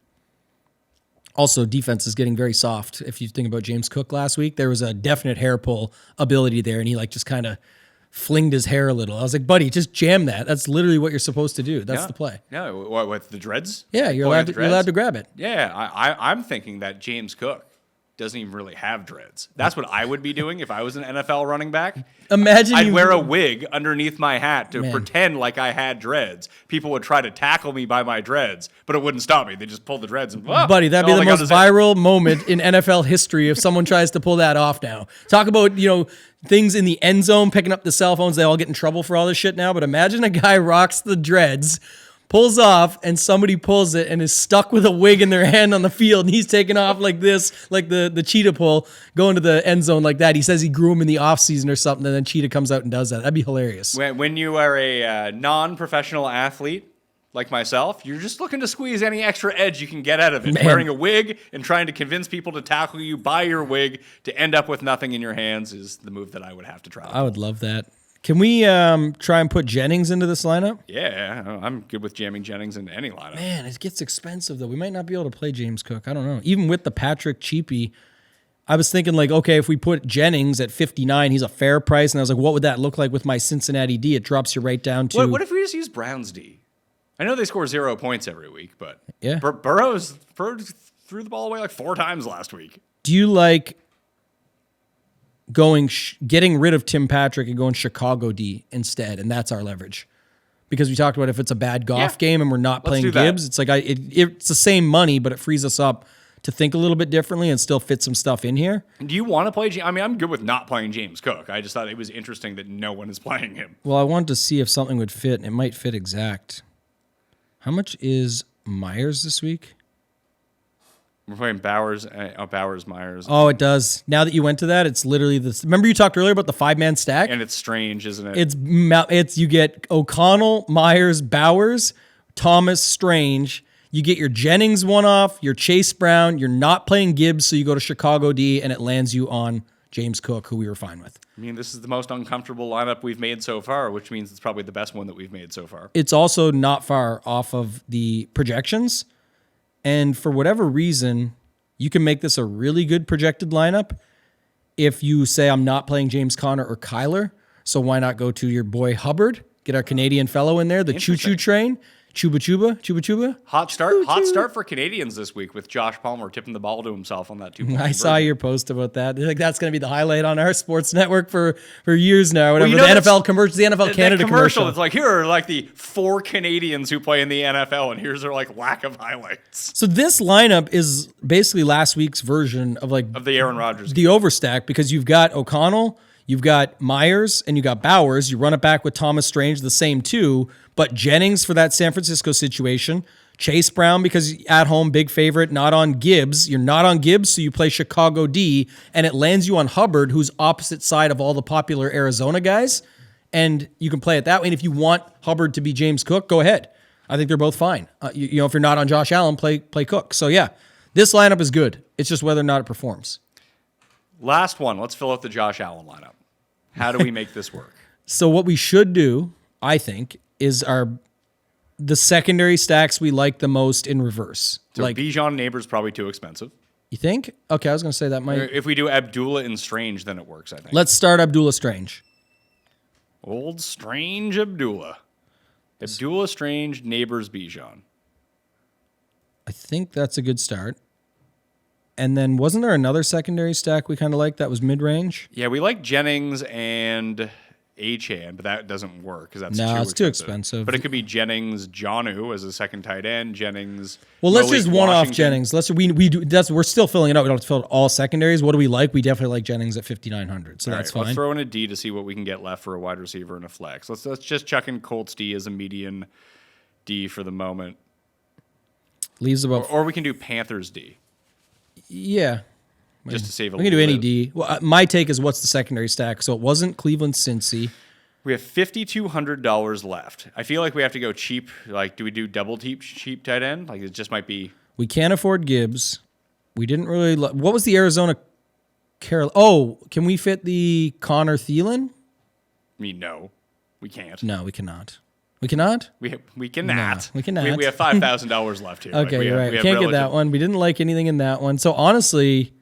Also, defense is getting very soft. If you think about James Cook last week, there was a definite hair pull ability there, and he just kind of flinged his hair a little. I was like, buddy, just jam that. That's literally what you're supposed to do. That's the play. Yeah, what with the dreads? Yeah, you're allowed to grab it. Yeah, I'm thinking that James Cook doesn't even really have dreads. That's what I would be doing if I was an NFL running back. Imagine I'd wear a wig underneath my hat to pretend like I had dreads. People would try to tackle me by my dreads, but it wouldn't stop me. They just pull the dreads and buddy, that'd be the most viral moment in NFL history if someone tries to pull that off now. Talk about, things in the end zone, picking up the cell phones. They all get in trouble for all this shit now, but imagine a guy rocks the dreads, pulls off, and somebody pulls it and is stuck with a wig in their hand on the field, and he's taking off like this, like the cheetah pull, going to the end zone like that. He says he grew him in the offseason or something, and then Cheetah comes out and does that. That'd be hilarious. When you are a non-professional athlete like myself, you're just looking to squeeze any extra edge you can get out of it. Wearing a wig and trying to convince people to tackle you by your wig to end up with nothing in your hands is the move that I would have to try. I would love that. Can we try and put Jennings into this lineup? Yeah, I'm good with jamming Jennings into any lineup. Man, it gets expensive, though. We might not be able to play James Cook. I don't know. Even with the Patrick cheapie, I was thinking, like, okay, if we put Jennings at 59, he's a fair price. And I was like, what would that look like with my Cincinnati D? It drops you right down to... What if we just use Browns D? I know they score 0 points every week, but yeah. Burrow threw the ball away like 4 times last week. Do you like getting rid of Tim Patrick and going Chicago D instead, and that's our leverage? because we talked about if it's a bad golf game and we're not playing do that. Gibbs, it's like it's the same money, but it frees us up to think a little bit differently and still fit some stuff in here. Do you want to play? I mean, I'm good with not playing James Cook. I just thought it was interesting that no one is playing him. Well, I wanted to see if something would fit, and it might fit exact. How much is Myers this week? We're playing Bowers, Myers. Oh, it does. Now that you went to that, it's literally this. Remember you talked earlier about the 5-man stack? And it's strange, isn't it? It's you get O'Connell, Myers, Bowers, Thomas, Strange. You get your Jennings one off, your Chase Brown. You're not playing Gibbs, so you go to Chicago D, and it lands you on James Cook, who we were fine with. I mean, this is the most uncomfortable lineup we've made so far, which means it's probably the best one that we've made so far. It's also not far off of the projections. And for whatever reason, you can make this a really good projected lineup if you say I'm not playing James Conner or Kyler. So why not go to your boy Hubbard, get our Canadian fellow in there, the choo-choo train, chuba. Hot start for Canadians this week with Josh Palmer tipping the ball to himself on that 2-point I saw your post about that. Like that's going to be the highlight on our sports network for years now. Whatever, Well, the NFL commercial, the NFL Canada commercial. It's like, here are like the 4 Canadians who play in the NFL, and here's their like lack of highlights So this lineup is basically last week's version of of the Aaron Rodgers. the overstack, because you've got O'Connell, you've got Myers, and you got Bowers. You run it back with Thomas Strange, the same two, but Jennings for that San Francisco situation. Chase Brown, because at home, big favorite, not on Gibbs. You're not on Gibbs, so you play Chicago D, and it lands you on Hubbard, who's opposite side of all the popular Arizona guys, and you can play it that way. And if you want Hubbard to be James Cook, go ahead. I think they're both fine. You know, if you're not on Josh Allen, play Cook. So yeah, this lineup is good. It's just whether or not it performs. Last one. Let's fill out the Josh Allen lineup. How do we make this work? So what we should do, I think, is the secondary stacks we like the most in reverse. So like, Bijan Neighbors probably too expensive. you think? Okay, I was going to say that might. If we do Abdullah and Strange, then it works, I think. Let's start Abdullah Strange. Old Strange Abdullah. Abdullah Strange, Neighbors, Bijan. I think that's a good start. And then wasn't there another secondary stack we kind of liked that was mid-range? Yeah, we like Jennings and Achane, but that doesn't work because that's No, it's too expensive. But it could be Jennings, Jonnu as a second tight end, Jennings. Well, let's Malik just one off Washington. Jennings. We're still filling it out. We don't have to fill out all secondaries. What do we like? We definitely like Jennings at 5,900, so All that's right, fine. Let's throw in a D to see what we can get left for a wide receiver and a flex. Let's just chuck in Colts D as a median D for the moment, Leaves about or we can do Panthers D yeah. just to save a We can little do any bit. D. Well, my take is what's the secondary stack? So it wasn't Cleveland, Cincy. We have $5,200 left. I feel like we have to go cheap. Like, do we do double cheap tight end? Like, it just might be. We can't afford Gibbs. We didn't really. What was the Arizona? Oh, can we fit the Connor Thielen? I mean, no, we can't. No, we cannot. We cannot. We cannot. No, we cannot. We have $5,000 left here. Okay, we you're right. we have Can't get relative- that one. We didn't like anything in that one. So honestly,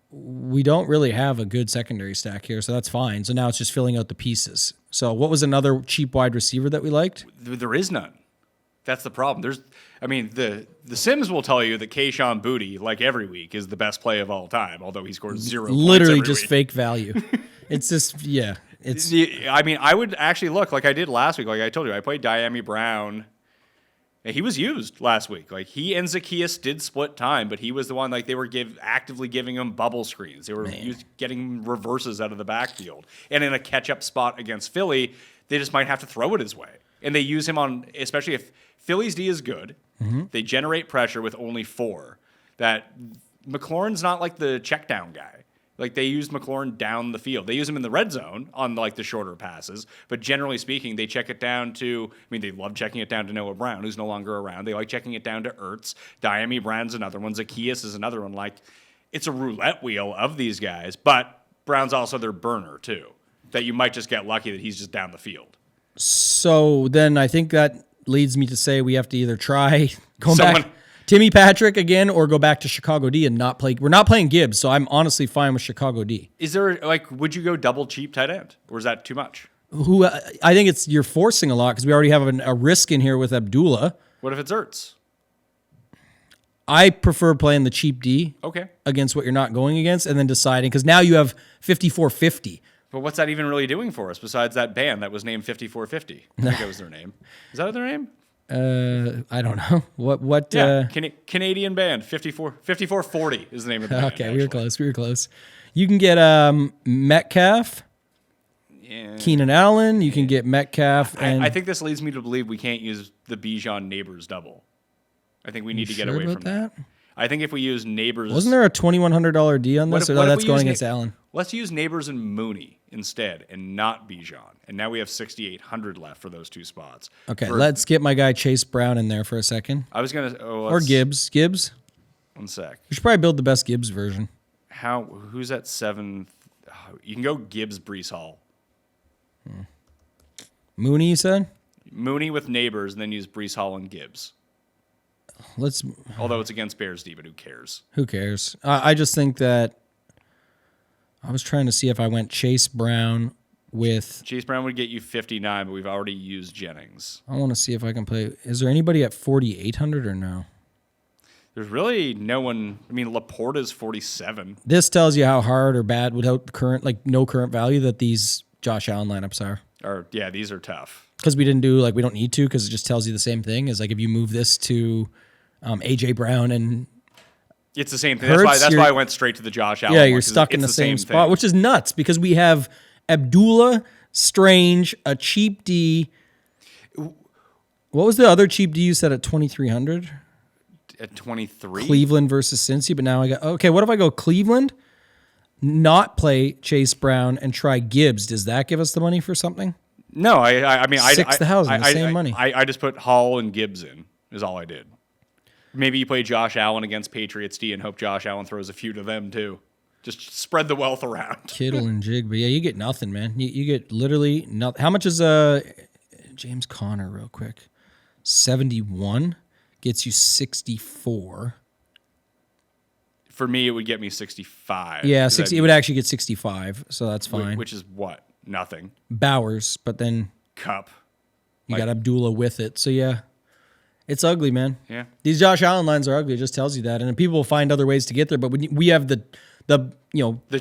we don't really have a good secondary stack here, so that's fine. So now it's just filling out the pieces. So what was another cheap wide receiver that we liked? There is none. That's the problem. The Sims will tell you that Kayshon Boutte, like every week, is the best play of all time, although he scores 0 points Literally every just week. fake value. It's just It's I mean, I would actually look like I did last week. Like I told you, I played Diami Brown. And he was used last week. Like he and Zacchaeus did split time, but he was the one like they were actively giving him bubble screens. They were getting reverses out of the backfield. And in a catch-up spot against Philly, they just might have to throw it his way. And they use him on, especially if Philly's D is good, they generate pressure with only 4. That McLaurin's not like the check down guy. Like they used McLaurin down the field. They use him in the red zone on like the shorter passes, but generally speaking, they check it down to. I mean, they love checking it down to Noah Brown, who's no longer around. They like checking it down to Ertz. Diami Brown's another one. Zacchaeus is another one. Like it's a roulette wheel of these guys, but Brown's also their burner too. That you might just get lucky that he's just down the field. so then I think that leads me to say we have to either try going Someone- back Timmy Patrick again or go back to Chicago D and not play. We're not playing Gibbs, so I'm honestly fine with Chicago D. Is there like would you go double cheap tight end, or is that too much? Who I think you're forcing a lot because we already have a risk in here with Abdullah. What if it's Ertz? I prefer playing the cheap D Okay. against what you're not going against and then deciding because now you have 5450 But what's that even really doing for us besides that band that was named 5450? I think that was their name. Is that their name? I don't know. What? Yeah, Canadian band. 5440 is the name of the band. Okay, we were close. You can get Metcalf, Keenan Allen. You can get Metcalf. And I think this leads me to believe we can't use the Bijan Neighbors double. I think we need to get away from that. I think if we use Neighbors... Wasn't there a $2,100 D on this? Or that's going against Allen? Let's use Neighbors and Mooney instead and not Bijan. And now we have 6,800 left for those two spots. Okay, let's get my guy Chase Brown in there for a second. I was going to... or Gibbs. Gibbs? 1 sec. We should probably build the best Gibbs version. Who's at 7? You can go Gibbs, Brees Hall. Mooney, you said? Mooney with Neighbors and then use Brees Hall and Gibbs. Although it's against Bears D, but who cares? Who cares? I just think that I was trying to see if I went Chase Brown with... Chase Brown would get you 59, but we've already used Jennings. I want to see if I can play... Is there anybody at 4,800 or no? There's really no one... I mean, Laporta's 47. This tells you how hard or bad without no current value that these Josh Allen lineups are. Yeah, these are tough. Because we didn't do... we don't need to because it just tells you the same thing. Is if you move this to... A.J. Brown and it's the same thing. Hurts, that's why I went straight to the Josh Allen. Yeah, you're stuck in the same spot, which is nuts because we have Abdullah, Strange, a cheap D. What was the other cheap D you said at 2,300? At 23? Cleveland versus Cincy, but now I got... Okay, what if I go Cleveland, not play Chase Brown, and try Gibbs? Does that give us the money for something? No, I mean... 6,000, the same money. I just put Hall and Gibbs in, is all I did. Maybe you play Josh Allen against Patriots D and hope Josh Allen throws a few to them too. Just spread the wealth around. Kittle and Jig, but yeah, you get nothing, man. You get literally nothing. How much is James Conner real quick? 71 gets you 64. For me, it would get me 65. Yeah, 60. It would actually get 65, so that's fine. Which is what? Nothing. Bowers, but then Cup. You got Abdullah with it, so yeah. It's ugly, man. Yeah. These Josh Allen lines are ugly. It just tells you that. And people will find other ways to get there. But we have the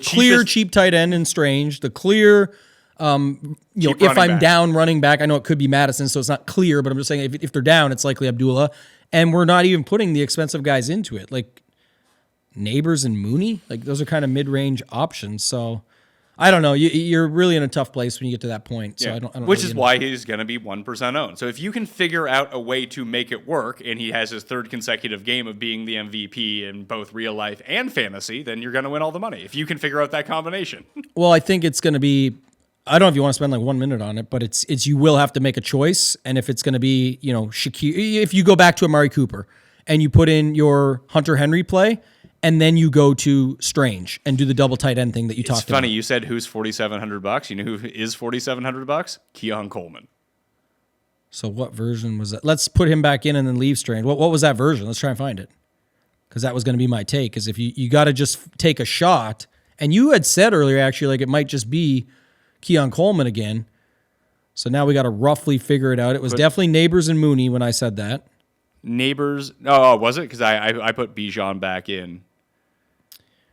clear cheap tight end in Strange, the clear, if I'm down running back, I know it could be Madison, so it's not clear, but I'm just saying if they're down, it's likely Abdullah. And we're not even putting the expensive guys into it. Like Neighbors and Mooney, those are kind of mid-range options. So I don't know. You're really in a tough place when you get to that point. So yeah. I don't Which is why he's going to be 1% owned. So if you can figure out a way to make it work, and he has his third consecutive game of being the MVP in both real life and fantasy, then you're going to win all the money. If you can figure out that combination. Well, I think it's going to be. I don't know if you want to spend 1 minute on it, but it's you will have to make a choice, and if it's going to be Shakir, if you go back to Amari Cooper and you put in your Hunter Henry play. And then you go to Strange and do the double tight end thing that you talked about. It's funny. You said who's $4,700? You know who is $4,700? Keon Coleman. So what version was that? Let's put him back in and then leave Strange. What was that version? Let's try and find it. Because that was going to be my take. Because if you got to just take a shot. And you had said earlier, actually, it might just be Keon Coleman again. So now we got to roughly figure it out. It was definitely Neighbors and Mooney when I said that. Neighbors. Oh, was it? Because I put Bijan back in.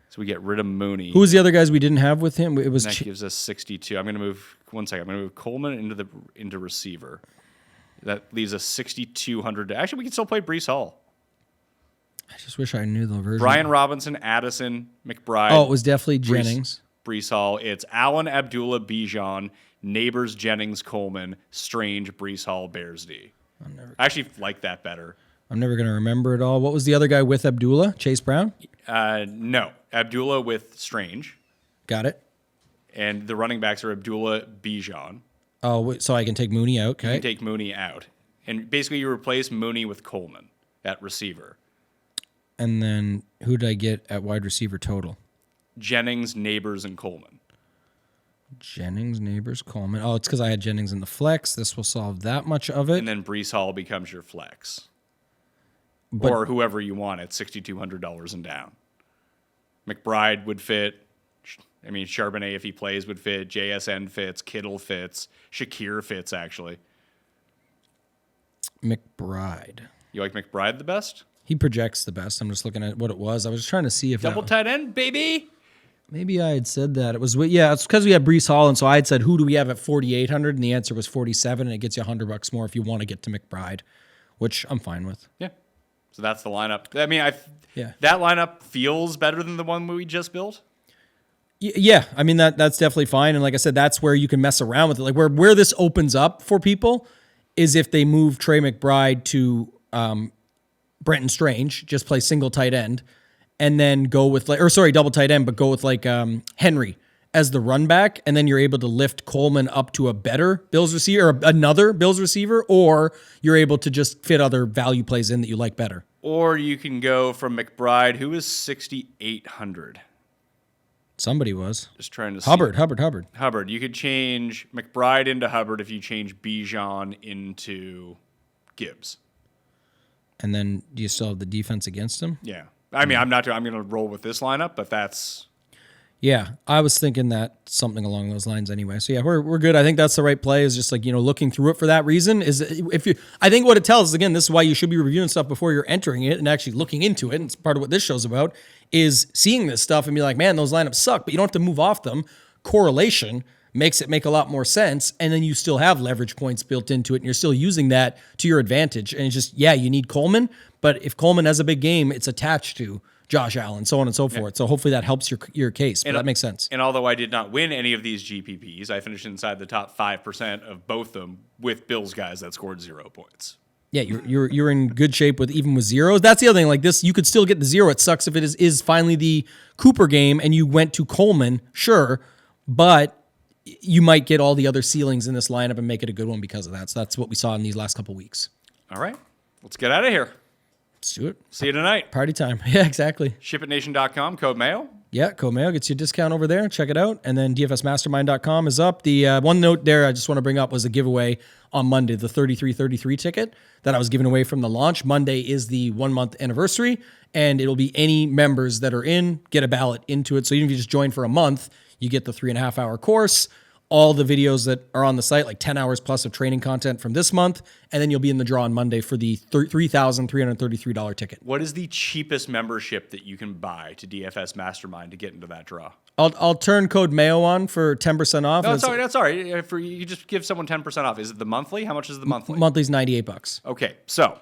So we get rid of Mooney. Who was the other guys we didn't have with him? It was that gives us 62. I'm going to move 1 second. I'm going to move Coleman into receiver. That leaves us 6,200. Actually, we can still play Brees Hall. I just wish I knew the version. Brian Robinson, Addison, McBride. Oh, it was definitely Jennings. Brees Hall. It's Allen, Abdullah, Bijan, Neighbors, Jennings, Coleman, Strange, Brees Hall, Bears D. I actually like that better. I'm never going to remember it all. What was the other guy with Abdullah? Chase Brown? No. Abdullah with Strange. Got it. And the running backs are Abdullah, Bijan. Oh, so I can take Mooney out, okay. You can take Mooney out. And basically you replace Mooney with Coleman at receiver. And then who did I get at wide receiver total? Jennings, Neighbors, and Coleman. Jennings, Neighbors, Coleman. Oh, it's because I had Jennings in the flex. This will solve that much of it. And then Brees Hall becomes your flex. Or whoever you want at $6,200 and down. McBride would fit. I mean, Charbonnet, if he plays, would fit. JSN fits. Kittle fits. Shakir fits, actually. McBride. You like McBride the best? He projects the best. I'm just looking at what it was. I was just trying to see if double tight end, baby. Maybe I had said that. It was, yeah, it's because we had Brees Hall, and so I had said, who do we have at 4,800? And the answer was 47, and it gets you $100 more if you want to get to McBride, which I'm fine with. Yeah. So that's the lineup. I mean, Yeah. that lineup feels better than the one we just built. Yeah, I mean, that's definitely fine. And like I said, that's where you can mess around with it. Like where this opens up for people is if they move Trey McBride to Brenton Strange, just play single tight end, and then go with double tight end, but go with Henry as the run back, and then you're able to lift Coleman up to a better Bills receiver or another Bills receiver, or you're able to just fit other value plays in that you like better. Or you can go from McBride, who is 6,800. Somebody was. Just trying to see. Hubbard. Hubbard. You could change McBride into Hubbard if you change Bijan into Gibbs. And then do you still have the defense against him? Yeah. I mean, I'm going to roll with this lineup, but that's... Yeah, I was thinking that something along those lines anyway. So yeah, we're good. I think that's the right play, is just looking through it for that reason. I think what it tells us, again, this is why you should be reviewing stuff before you're entering it and actually looking into it. And it's part of what this show's about, is seeing this stuff and be like, man, those lineups suck, but you don't have to move off them. Correlation makes it make a lot more sense. And then you still have leverage points built into it, and you're still using that to your advantage. And it's just, yeah, you need Coleman, but if Coleman has a big game, it's attached to Josh Allen, so on and so forth. So hopefully that helps your case, but that makes sense. And although I did not win any of these GPPs, I finished inside the top 5% of both of them with Bills guys that scored 0 points. Yeah, you're in good shape even with zeros. That's the other thing. Like this, you could still get the 0. It sucks if it is finally the Cooper game and you went to Coleman, sure, but you might get all the other ceilings in this lineup and make it a good one because of that. So that's what we saw in these last couple weeks. All right, let's get out of here. Let's do it. See you tonight. Party time. Yeah, exactly. ShipItNation.com, code Mayo. Yeah, code Mayo gets you a discount over there. Check it out. And then DFSMastermind.com is up. The one note there I just want to bring up was a giveaway on Monday, the 3333 ticket that I was giving away from the launch. Monday is the 1 month anniversary, and it'll be any members that are in, get a ballot into it. So even if you just join for a month, you get the 3.5 hour course, all the videos that are on the site, like 10 hours plus of training content from this month, and then you'll be in the draw on Monday for the $3,333 ticket. What is the cheapest membership that you can buy to DFS Mastermind to get into that draw? I'll turn code Mayo on for 10% off. No, that's all right. If you just give someone 10% off. Is it the monthly? How much is the monthly? Monthly's $98. Okay, so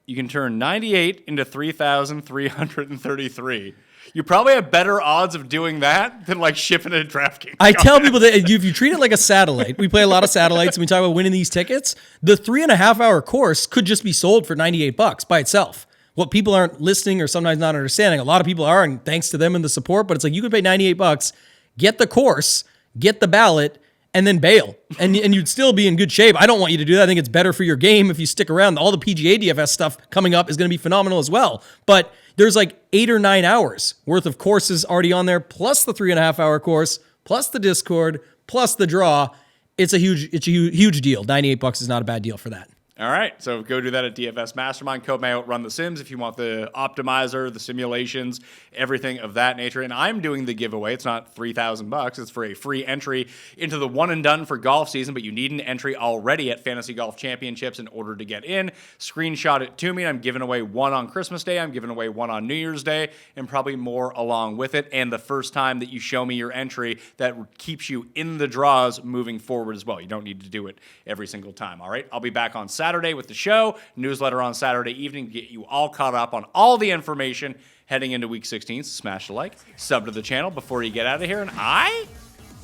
you can turn 98 into 3,333. You probably have better odds of doing that than shipping it at DraftKings. I tell people that if you treat it like a satellite, we play a lot of satellites and we talk about winning these tickets. The 3.5 hour course could just be sold for $98 by itself. What people aren't listening or sometimes not understanding, a lot of people are, and thanks to them and the support, but it's you could pay $98, get the course, get the ballot, and then bail. And you'd still be in good shape. I don't want you to do that. I think it's better for your game if you stick around. All the PGA DFS stuff coming up is going to be phenomenal as well. But there's 8 or 9 hours worth of courses already on there, plus the 3.5 hour course, plus the Discord, plus the draw. It's a huge deal. $98 is not a bad deal for that. All right, so go do that at DFS Mastermind. Code Mayo, run the sims if you want the optimizer, the simulations, everything of that nature. And I'm doing the giveaway. It's not $3,000. It's for a free entry into the one and done for golf season, but you need an entry already at Fantasy Golf Championships in order to get in. Screenshot it to me. I'm giving away one on Christmas Day. I'm giving away one on New Year's Day, and probably more along with it. And the first time that you show me your entry, that keeps you in the draws moving forward as well. You don't need to do it every single time. All right, I'll be back on Saturday with the show, newsletter on Saturday evening to get you all caught up on all the information heading into Week 16. So smash the like, sub to the channel before you get out of here, and I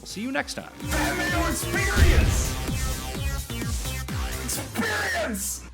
will see you next time. That Mayo experience! Experience!